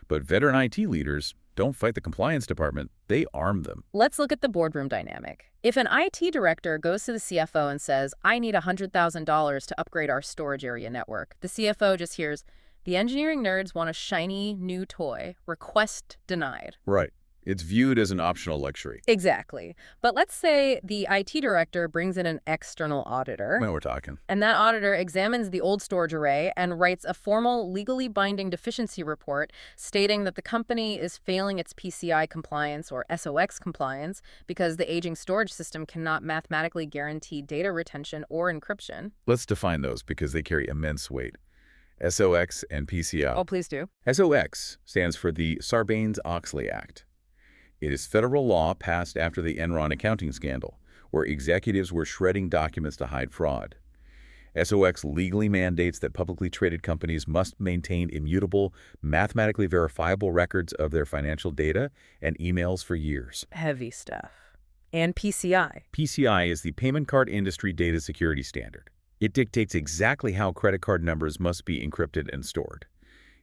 But veteran IT leaders don't fight the compliance department, they arm them. Let's look at the boardroom dynamic. If an IT director goes to the CFO and says, I need $100,000 to upgrade our storage area network, the CFO just hears, the engineering nerds want a shiny new toy. Request denied. Right. It's viewed as an optional luxury. Exactly. But let's say the IT director brings in an external auditor. Now we're talking. And that auditor examines the old storage array and writes a formal, legally binding deficiency report stating that the company is failing its PCI compliance or SOX compliance because the aging storage system cannot mathematically guarantee data retention or encryption. Let's define those because they carry immense weight. SOX and PCI. Oh, please do. SOX stands for the Sarbanes-Oxley Act. It is federal law passed after the Enron accounting scandal, where executives were shredding documents to hide fraud. SOX legally mandates that publicly traded companies must maintain immutable, mathematically verifiable records of their financial data and emails for years. Heavy stuff. And PCI. PCI is the Payment Card Industry Data Security Standard. It dictates exactly how credit card numbers must be encrypted and stored.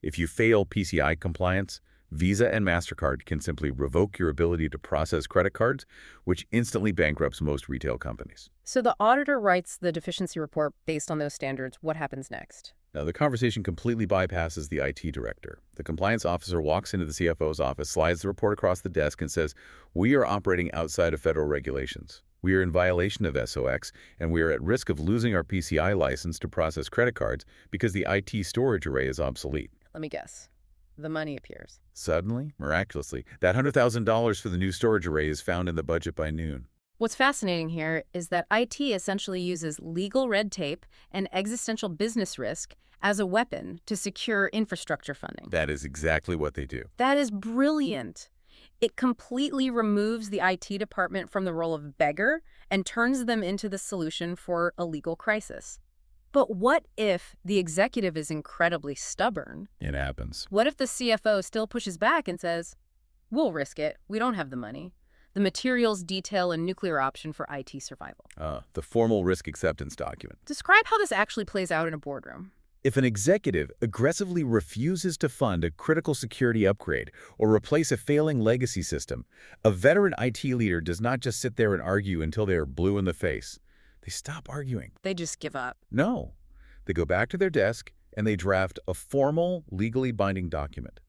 If you fail PCI compliance, Visa and MasterCard can simply revoke your ability to process credit cards, which instantly bankrupts most retail companies. So the auditor writes the deficiency report based on those standards. What happens next? Now, the conversation completely bypasses the IT director. The compliance officer walks into the CFO's office, slides the report across the desk, and says, "We are operating outside of federal regulations. We are in violation of SOX, and we are at risk of losing our PCI license to process credit cards because the IT storage array is obsolete." Let me guess. The money appears. Suddenly, miraculously, that $100,000 for the new storage array is found in the budget by noon. What's fascinating here is that IT essentially uses legal red tape and existential business risk as a weapon to secure infrastructure funding. That is exactly what they do. That is brilliant. It completely removes the IT department from the role of beggar and turns them into the solution for a legal crisis. But what if the executive is incredibly stubborn? It happens. What if the CFO still pushes back and says, we'll risk it, we don't have the money. The materials detail a nuclear option for IT survival. The formal risk acceptance document. Describe how this actually plays out in a boardroom. If an executive aggressively refuses to fund a critical security upgrade or replace a failing legacy system, a veteran IT leader does not just sit there and argue until they are blue in the face. They stop arguing. They just give up. No. They go back to their desk and they draft a formal, legally binding document.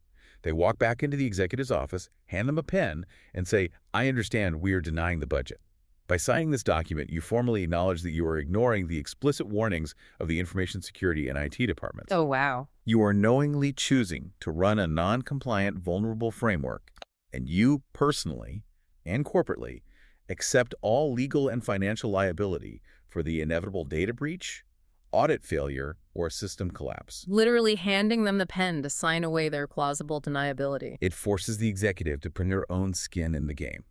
They walk back into the executive's office, hand them a pen, and say, "I understand we are denying the budget." By signing this document, you formally acknowledge that you are ignoring the explicit warnings of the information security and IT departments. Oh, wow. You are knowingly choosing to run a non-compliant, vulnerable framework, and you personally and corporately accept all legal and financial liability for the inevitable data breach, audit failure, or system collapse. Literally handing them the pen to sign away their plausible deniability. It forces the executive to put their own skin in the game.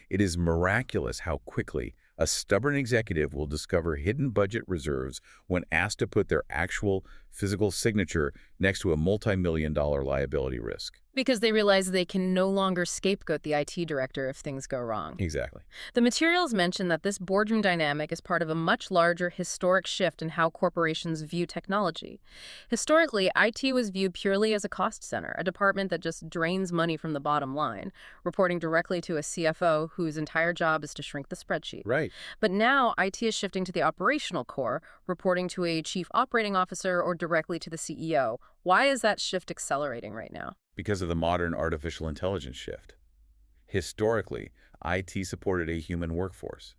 It is miraculous how quickly a stubborn executive will discover hidden budget reserves when asked to put their actual physical signature next to a multi-million-dollar liability risk. Because they realize they can no longer scapegoat the IT director if things go wrong. Exactly. The materials mention that this boardroom dynamic is part of a much larger historic shift in how corporations view technology. Historically, IT was viewed purely as a cost center, a department that just drains money from the bottom line, reporting directly to a CFO whose entire job is to shrink the spreadsheet. Right. But now, IT is shifting to the operational core, reporting to a chief operating officer or directly to the CEO. Why is that shift accelerating right now? Because of the modern artificial intelligence shift. Historically, IT supported a human workforce.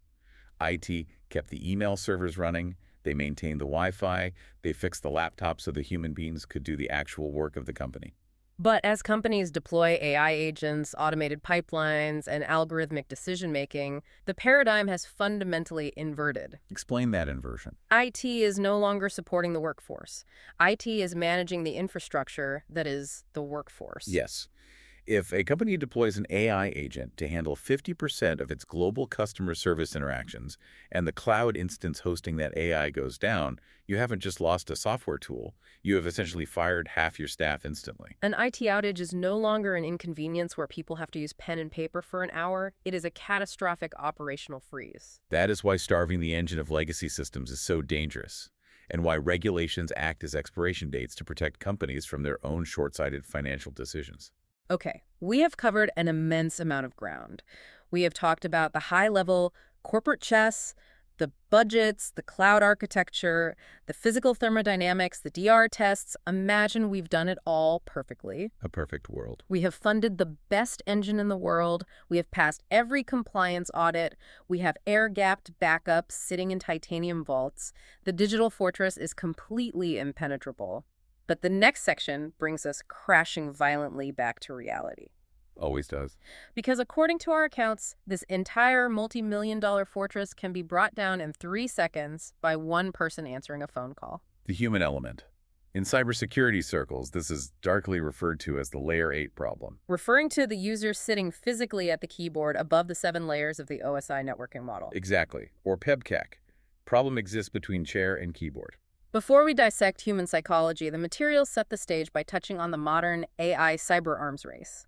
IT kept the email servers running, they maintained the Wi-Fi, they fixed the laptops so the human beings could do the actual work of the company. But as companies deploy AI agents, automated pipelines, and algorithmic decision-making, the paradigm has fundamentally inverted. Explain that inversion. IT is no longer supporting the workforce. IT is managing the infrastructure that is the workforce. Yes. If a company deploys an AI agent to handle 50% of its global customer service interactions and the cloud instance hosting that AI goes down, you haven't just lost a software tool. You have essentially fired half your staff instantly. An IT outage is no longer an inconvenience where people have to use pen and paper for an hour. It is a catastrophic operational freeze. That is why starving the engine of legacy systems is so dangerous, and why regulations act as expiration dates to protect companies from their own short-sighted financial decisions. Okay, we have covered an immense amount of ground. We have talked about the high-level corporate chess, the budgets, the cloud architecture, the physical thermodynamics, the DR tests. Imagine we've done it all perfectly. A perfect world. We have funded the best engine in the world. We have passed every compliance audit. We have air-gapped backups sitting in titanium vaults. The digital fortress is completely impenetrable. But the next section brings us crashing violently back to reality. Always does. Because according to our accounts, this entire multi-million-dollar fortress can be brought down in 3 seconds by one person answering a phone call. The human element. In cybersecurity circles, this is darkly referred to as the Layer 8 problem. Referring to the user sitting physically at the keyboard above the 7 layers of the OSI networking model. Exactly, or PEBCAC. Problem exists between chair and keyboard. Before we dissect human psychology, the materials set the stage by touching on the modern AI cyber arms race.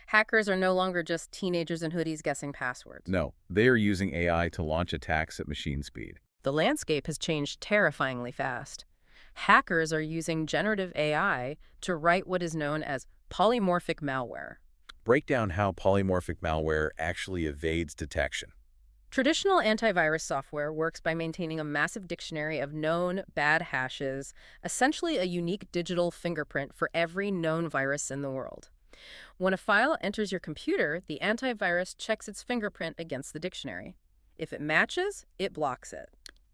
Hackers are no longer just teenagers in hoodies guessing passwords. No, they are using AI to launch attacks at machine speed. The landscape has changed terrifyingly fast. Hackers are using generative AI to write what is known as polymorphic malware. Break down how polymorphic malware actually evades detection. Traditional antivirus software works by maintaining a massive dictionary of known bad hashes, essentially a unique digital fingerprint for every known virus in the world. When a file enters your computer, the antivirus checks its fingerprint against the dictionary. If it matches, it blocks it.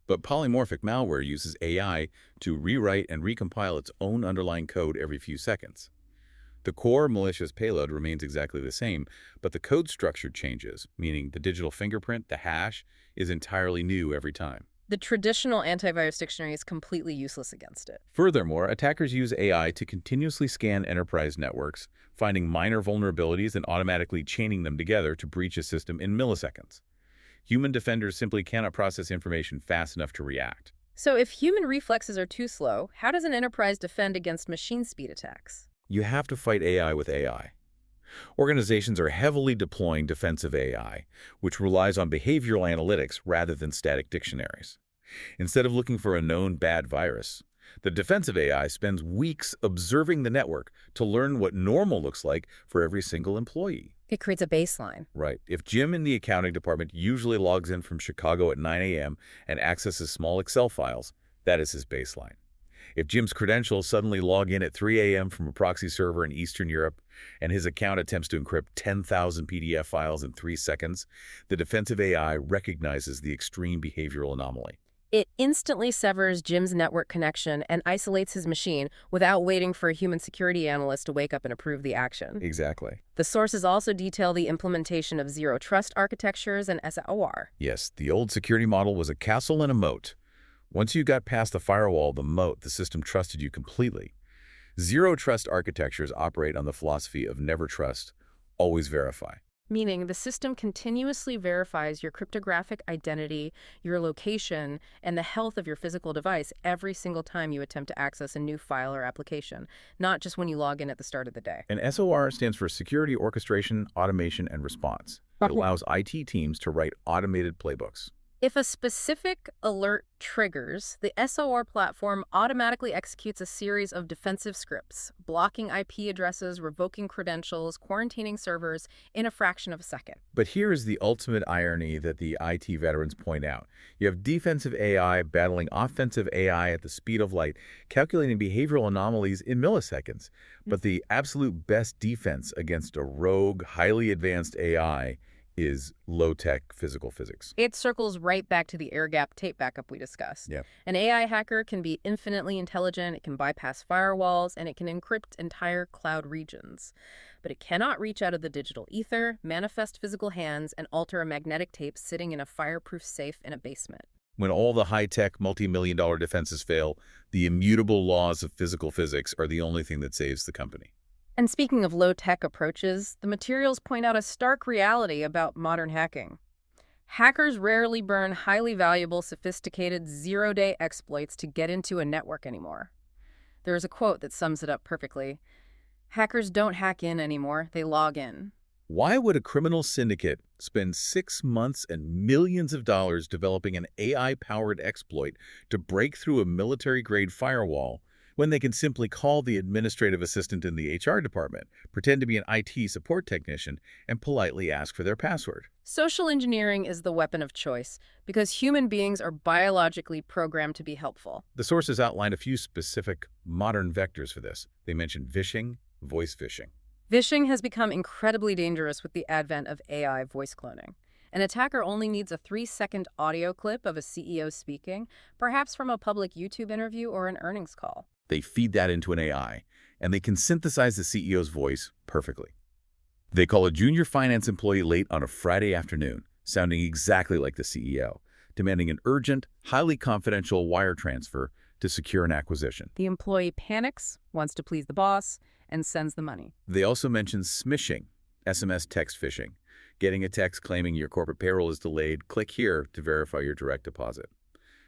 But polymorphic malware uses AI to rewrite and recompile its own underlying code every few seconds. The core malicious payload remains exactly the same, but the code structure changes, meaning the digital fingerprint, the hash, is entirely new every time. The traditional antivirus dictionary is completely useless against it. Furthermore, attackers use AI to continuously scan enterprise networks, finding minor vulnerabilities and automatically chaining them together to breach a system in milliseconds. Human defenders simply cannot process information fast enough to react. So if human reflexes are too slow, how does an enterprise defend against machine speed attacks? You have to fight AI with AI. Organizations are heavily deploying defensive AI, which relies on behavioral analytics rather than static dictionaries. Instead of looking for a known bad virus, the defensive AI spends weeks observing the network to learn what normal looks like for every single employee. It creates a baseline. Right. If Jim in the accounting department usually logs in from Chicago at 9 a.m. and accesses small Excel files, that is his baseline. If Jim's credentials suddenly log in at 3 a.m. from a proxy server in Eastern Europe and his account attempts to encrypt 10,000 PDF files in 3 seconds, the defensive AI recognizes the extreme behavioral anomaly. It instantly severs Jim's network connection and isolates his machine without waiting for a human security analyst to wake up and approve the action. Exactly. The sources also detail the implementation of zero trust architectures and SOR. Yes, the old security model was a castle and a moat. Once you got past the firewall, the moat, the system trusted you completely. Zero trust architectures operate on the philosophy of never trust, always verify. Meaning the system continuously verifies your cryptographic identity, your location, and the health of your physical device every single time you attempt to access a new file or application, not just when you log in at the start of the day. And SOR stands for Security Orchestration, Automation, and Response. It allows IT teams to write automated playbooks. If a specific alert triggers, the SOR platform automatically executes a series of defensive scripts, blocking IP addresses, revoking credentials, quarantining servers in a fraction of a second. But here is the ultimate irony that the IT veterans point out. You have defensive AI battling offensive AI at the speed of light, calculating behavioral anomalies in milliseconds. But the absolute best defense against a rogue, highly advanced AI is low-tech physical physics. It circles right back to the air-gapped tape backup we discussed. Yeah. An AI hacker can be infinitely intelligent, it can bypass firewalls, and it can encrypt entire cloud regions. But it cannot reach out of the digital ether, manifest physical hands, and alter a magnetic tape sitting in a fireproof safe in a basement. When all the high-tech, multi-million-dollar defenses fail, the immutable laws of physical physics are the only thing that saves the company. And speaking of low-tech approaches, the materials point out a stark reality about modern hacking. Hackers rarely burn highly valuable, sophisticated, zero-day exploits to get into a network anymore. There is a quote that sums it up perfectly. Hackers don't hack in anymore, they log in. Why would a criminal syndicate spend 6 months and millions of dollars developing an AI-powered exploit to break through a military-grade firewall when they can simply call the administrative assistant in the HR department, pretend to be an IT support technician, and politely ask for their password? Social engineering is the weapon of choice because human beings are biologically programmed to be helpful. The sources outlined a few specific modern vectors for this. They mentioned vishing, voice phishing. Vishing has become incredibly dangerous with the advent of AI voice cloning. An attacker only needs a 3-second audio clip of a CEO speaking, perhaps from a public YouTube interview or an earnings call. They feed that into an AI, and they can synthesize the CEO's voice perfectly. They call a junior finance employee late on a Friday afternoon, sounding exactly like the CEO, demanding an urgent, highly confidential wire transfer to secure an acquisition. The employee panics, wants to please the boss, and sends the money. They also mention smishing, SMS text phishing, getting a text claiming your corporate payroll is delayed, click here to verify your direct deposit.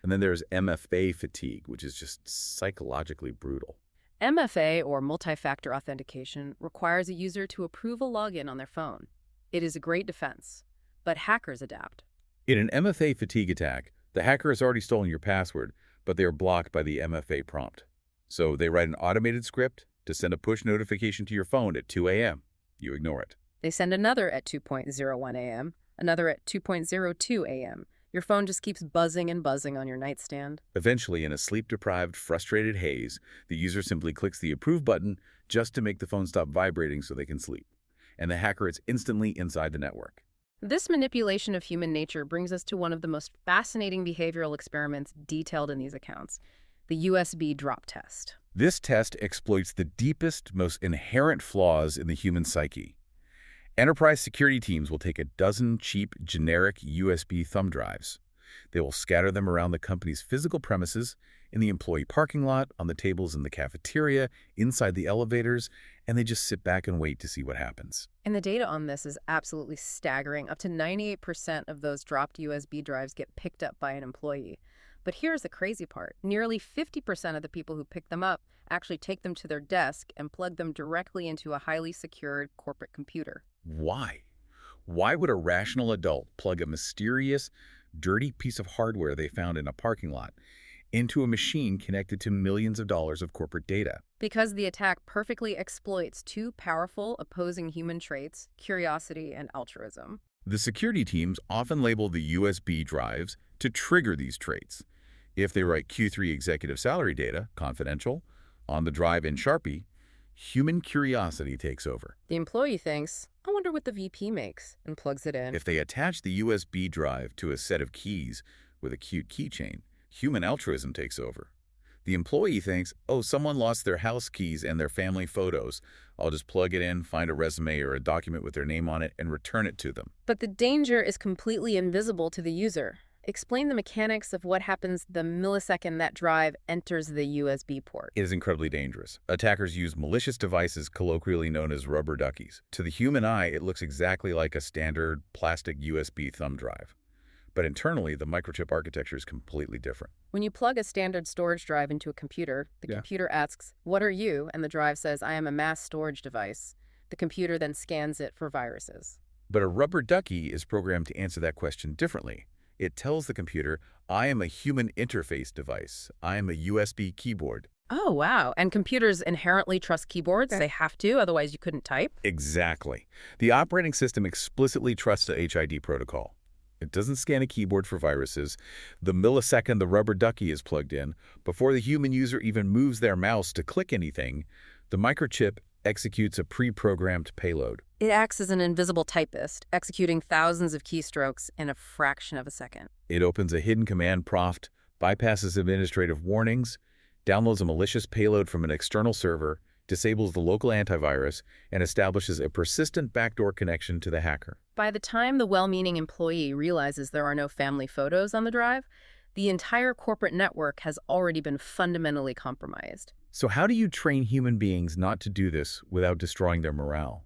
And then there's MFA fatigue, which is just psychologically brutal. MFA, or multi-factor authentication, requires a user to approve a login on their phone. It is a great defense, but hackers adapt. In an MFA fatigue attack, the hacker has already stolen your password, but they are blocked by the MFA prompt. So they write an automated script to send a push notification to your phone at 2 a.m. You ignore it. They send another at 2:01 a.m., another at 2:02 a.m. Your phone just keeps buzzing and buzzing on your nightstand. Eventually, in a sleep-deprived, frustrated haze, the user simply clicks the approve button just to make the phone stop vibrating so they can sleep. And the hacker is instantly inside the network. This manipulation of human nature brings us to one of the most fascinating behavioral experiments detailed in these accounts, the USB drop test. This test exploits the deepest, most inherent flaws in the human psyche. Enterprise security teams will take a dozen cheap, generic USB thumb drives. They will scatter them around the company's physical premises, in the employee parking lot, on the tables in the cafeteria, inside the elevators, and they just sit back and wait to see what happens. And the data on this is absolutely staggering. Up to 98% of those dropped USB drives get picked up by an employee. But here's the crazy part. Nearly 50% of the people who pick them up actually take them to their desk and plug them directly into a highly secured corporate computer. Why? Why would a rational adult plug a mysterious, dirty piece of hardware they found in a parking lot into a machine connected to millions of dollars of corporate data? Because the attack perfectly exploits two powerful opposing human traits, curiosity and altruism. The security teams often label the USB drives to trigger these traits. If they write Q3 executive salary data, confidential, on the drive in Sharpie, human curiosity takes over. The employee thinks, I wonder what the VP makes, and plugs it in. If they attach the USB drive to a set of keys with a cute keychain, human altruism takes over. The employee thinks, oh, someone lost their house keys and their family photos. I'll just plug it in, find a resume or a document with their name on it, and return it to them. But the danger is completely invisible to the user. Explain the mechanics of what happens the millisecond that drive enters the USB port. It is incredibly dangerous. Attackers use malicious devices colloquially known as rubber duckies. To the human eye, it looks exactly like a standard plastic USB thumb drive. But internally, the microchip architecture is completely different. When you plug a standard storage drive into a computer, the computer asks, what are you? And the drive says, I am a mass storage device. The computer then scans it for viruses. But a rubber ducky is programmed to answer that question differently. It tells the computer, I am a human interface device. I am a USB keyboard. Oh, wow. And computers inherently trust keyboards. They have to, otherwise you couldn't type. Exactly. The operating system explicitly trusts the HID protocol. It doesn't scan a keyboard for viruses. The millisecond the rubber ducky is plugged in, before the human user even moves their mouse to click anything, the microchip executes a pre-programmed payload. It acts as an invisible typist, executing thousands of keystrokes in a fraction of a second. It opens a hidden command prompt, bypasses administrative warnings, downloads a malicious payload from an external server, disables the local antivirus, and establishes a persistent backdoor connection to the hacker. By the time the well-meaning employee realizes there are no family photos on the drive, The entire corporate network has already been fundamentally compromised. So how do you train human beings not to do this without destroying their morale?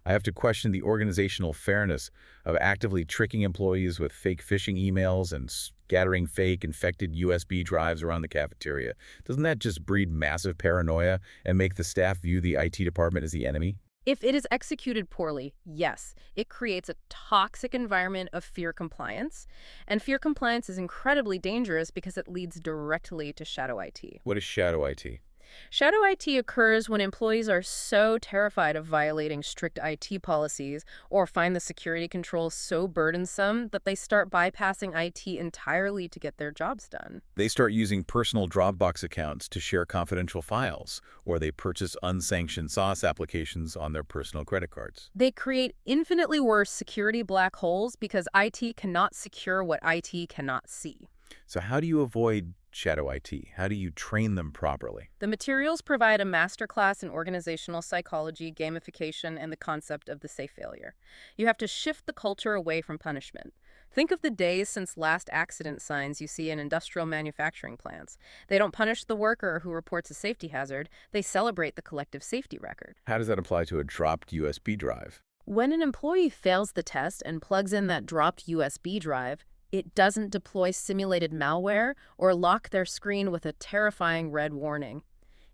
I have to question the organizational fairness of actively tricking employees with fake phishing emails and scattering fake infected USB drives around the cafeteria. Doesn't that just breed massive paranoia and make the staff view the IT department as the enemy? If it is executed poorly, yes, it creates a toxic environment of fear compliance. And fear compliance is incredibly dangerous because it leads directly to shadow IT. What is shadow IT? Shadow IT occurs when employees are so terrified of violating strict IT policies or find the security controls so burdensome that they start bypassing IT entirely to get their jobs done. They start using personal Dropbox accounts to share confidential files, or they purchase unsanctioned SaaS applications on their personal credit cards. They create infinitely worse security black holes because IT cannot secure what IT cannot see. So how do you avoid shadow IT? How do you train them properly? The materials provide a masterclass in organizational psychology, gamification, and the concept of the safe failure. You have to shift the culture away from punishment. Think of the days since last accident signs you see in industrial manufacturing plants. They don't punish the worker who reports a safety hazard. They celebrate the collective safety record. How does that apply to a dropped USB drive? When an employee fails the test and plugs in that dropped USB drive, it doesn't deploy simulated malware or lock their screen with a terrifying red warning.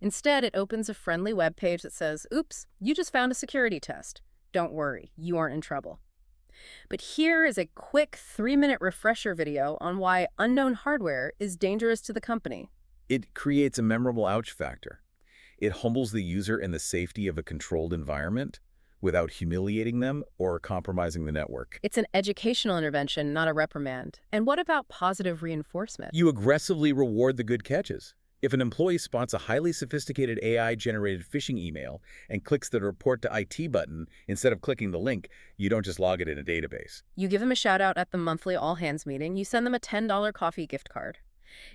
Instead, it opens a friendly web page that says, "Oops, you just found a security test. Don't worry, you aren't in trouble." But here is a quick 3-minute refresher video on why unknown hardware is dangerous to the company. It creates a memorable ouch factor. It humbles the user in the safety of a controlled environment without humiliating them or compromising the network. It's an educational intervention, not a reprimand. And what about positive reinforcement? You aggressively reward the good catches. If an employee spots a highly sophisticated AI-generated phishing email and clicks the Report to IT button instead of clicking the link, you don't just log it in a database. You give them a shout out at the monthly all-hands meeting. You send them a $10 coffee gift card.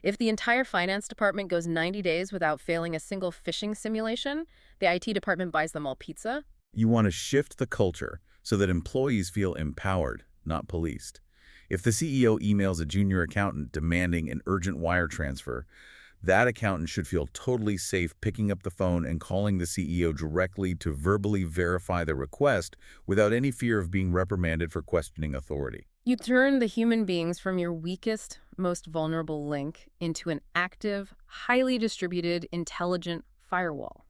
If the entire finance department goes 90 days without failing a single phishing simulation, the IT department buys them all pizza. You want to shift the culture so that employees feel empowered, not policed. If the CEO emails a junior accountant demanding an urgent wire transfer, that accountant should feel totally safe picking up the phone and calling the CEO directly to verbally verify the request without any fear of being reprimanded for questioning authority. You turn the human beings from your weakest, most vulnerable link into an active, highly distributed, intelligent firewall.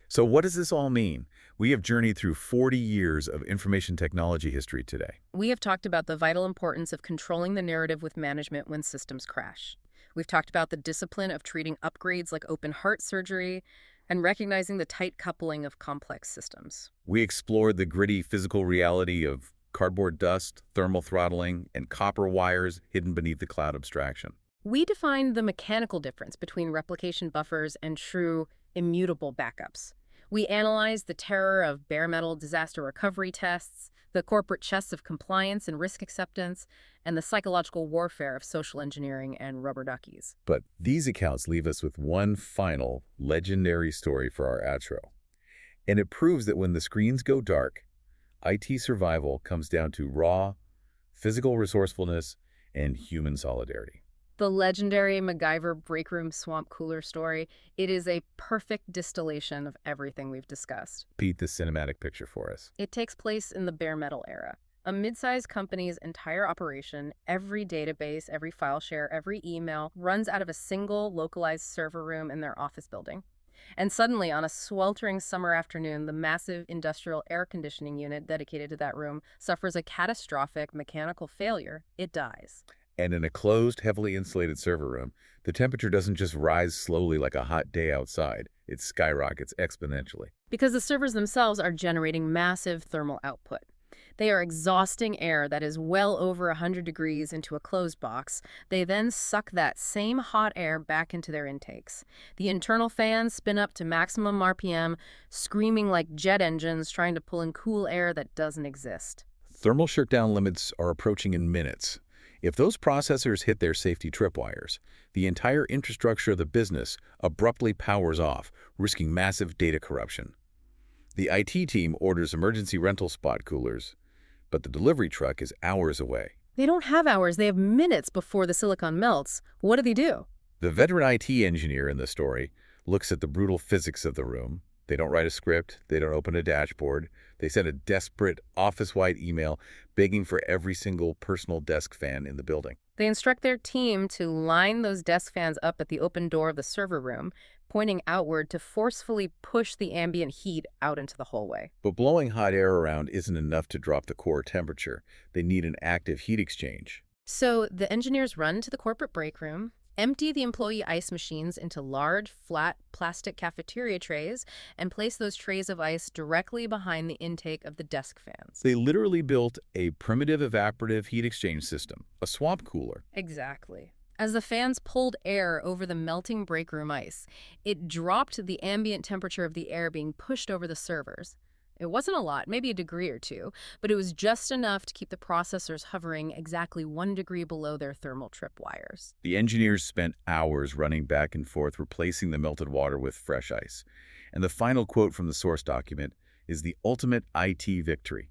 So what does this all mean? We have journeyed through 40 years of information technology history today. We have talked about the vital importance of controlling the narrative with management when systems crash. We've talked about the discipline of treating upgrades like open heart surgery and recognizing the tight coupling of complex systems. We explored the gritty physical reality of cardboard dust, thermal throttling, and copper wires hidden beneath the cloud abstraction. We defined the mechanical difference between replication buffers and true, immutable backups. We analyzed the terror of bare metal disaster recovery tests, the corporate chess of compliance and risk acceptance, and the psychological warfare of social engineering and rubber duckies. But these accounts leave us with one final, legendary story for our outro. And it proves that when the screens go dark, IT survival comes down to raw, physical resourcefulness, and human solidarity. The legendary MacGyver break room swamp cooler story, it is a perfect distillation of everything we've discussed. Paint the cinematic picture for us. It takes place in the bare metal era. A mid-sized company's entire operation, every database, every file share, every email, runs out of a single localized server room in their office building. And suddenly, on a sweltering summer afternoon, the massive industrial air conditioning unit dedicated to that room suffers a catastrophic mechanical failure. It dies. And in a closed, heavily insulated server room, the temperature doesn't just rise slowly like a hot day outside. It skyrockets exponentially. Because the servers themselves are generating massive thermal output. They are exhausting air that is well over 100 degrees into a closed box. They then suck that same hot air back into their intakes. The internal fans spin up to maximum RPM, screaming like jet engines trying to pull in cool air that doesn't exist. Thermal shutdown limits are approaching in minutes. If those processors hit their safety tripwires, the entire infrastructure of the business abruptly powers off, risking massive data corruption. The IT team orders emergency rental spot coolers, but the delivery truck is hours away. They don't have hours, they have minutes before the silicon melts. What do? The veteran IT engineer in the story looks at the brutal physics of the room. They don't write a script. They don't open a dashboard. They send a desperate office-wide email begging for every single personal desk fan in the building. They instruct their team to line those desk fans up at the open door of the server room, pointing outward to forcefully push the ambient heat out into the hallway. But blowing hot air around isn't enough to drop the core temperature. They need an active heat exchange. So the engineers run to the corporate break room, empty the employee ice machines into large, flat plastic cafeteria trays, and place those trays of ice directly behind the intake of the desk fans. They literally built a primitive evaporative heat exchange system, a swamp cooler. Exactly. As the fans pulled air over the melting break room ice, it dropped the ambient temperature of the air being pushed over the servers. It wasn't a lot, maybe a degree or two, but it was just enough to keep the processors hovering exactly 1 degree below their thermal tripwires. The engineers spent hours running back and forth, replacing the melted water with fresh ice. And the final quote from the source document is the ultimate IT victory.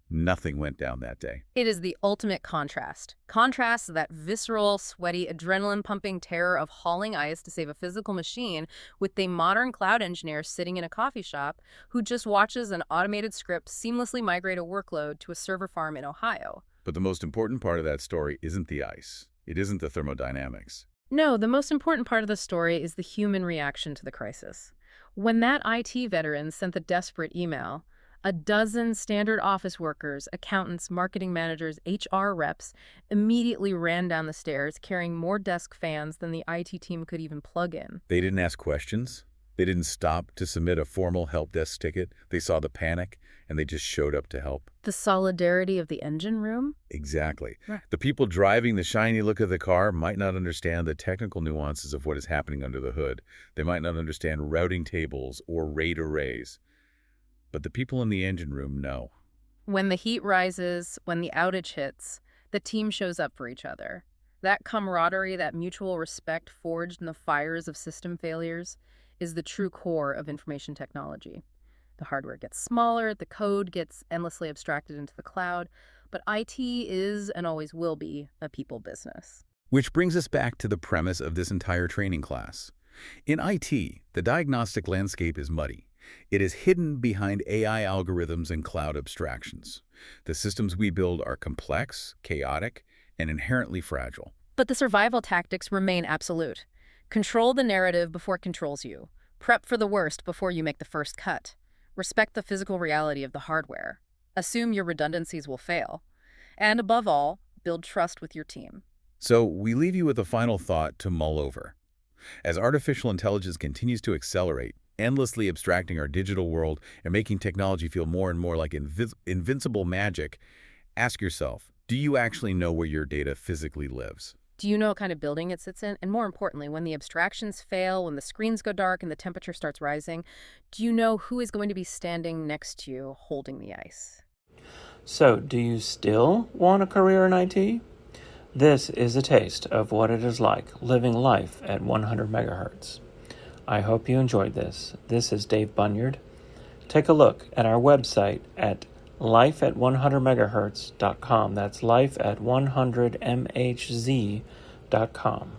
Nothing went down that day. It is the ultimate contrast. Contrast that visceral, sweaty, adrenaline-pumping terror of hauling ice to save a physical machine with the modern cloud engineer sitting in a coffee shop who just watches an automated script seamlessly migrate a workload to a server farm in Ohio. But the most important part of that story isn't the ice. It isn't the thermodynamics. No, the most important part of the story is the human reaction to the crisis. When that IT veteran sent the desperate email, a dozen standard office workers, accountants, marketing managers, HR reps immediately ran down the stairs carrying more desk fans than the IT team could even plug in. They didn't ask questions. They didn't stop to submit a formal help desk ticket. They saw the panic, and they just showed up to help. The solidarity of the engine room? Exactly. Right. The people driving the shiny look of the car might not understand the technical nuances of what is happening under the hood. They might not understand routing tables or RAID arrays. But the people in the engine room know. When the heat rises, when the outage hits, the team shows up for each other. That camaraderie, that mutual respect forged in the fires of system failures is the true core of information technology. The hardware gets smaller, the code gets endlessly abstracted into the cloud, but IT is and always will be a people business. Which brings us back to the premise of this entire training class. In IT, the diagnostic landscape is muddy. It is hidden behind AI algorithms and cloud abstractions. The systems we build are complex, chaotic, and inherently fragile. But the survival tactics remain absolute. Control the narrative before it controls you. Prep for the worst before you make the first cut. Respect the physical reality of the hardware. Assume your redundancies will fail. And above all, build trust with your team. So we leave you with a final thought to mull over. As artificial intelligence continues to accelerate, endlessly abstracting our digital world and making technology feel more and more like invincible magic, ask yourself, do you actually know where your data physically lives? Do you know what kind of building it sits in? And more importantly, when the abstractions fail, when the screens go dark and the temperature starts rising, do you know who is going to be standing next to you holding the ice? So, do you still want a career in IT? This is a taste of what it is like living life at 100 megahertz. I hope you enjoyed this. This is Dave Bunyard. Take a look at our website at lifeat100megahertz.com. That's lifeat100mhz.com.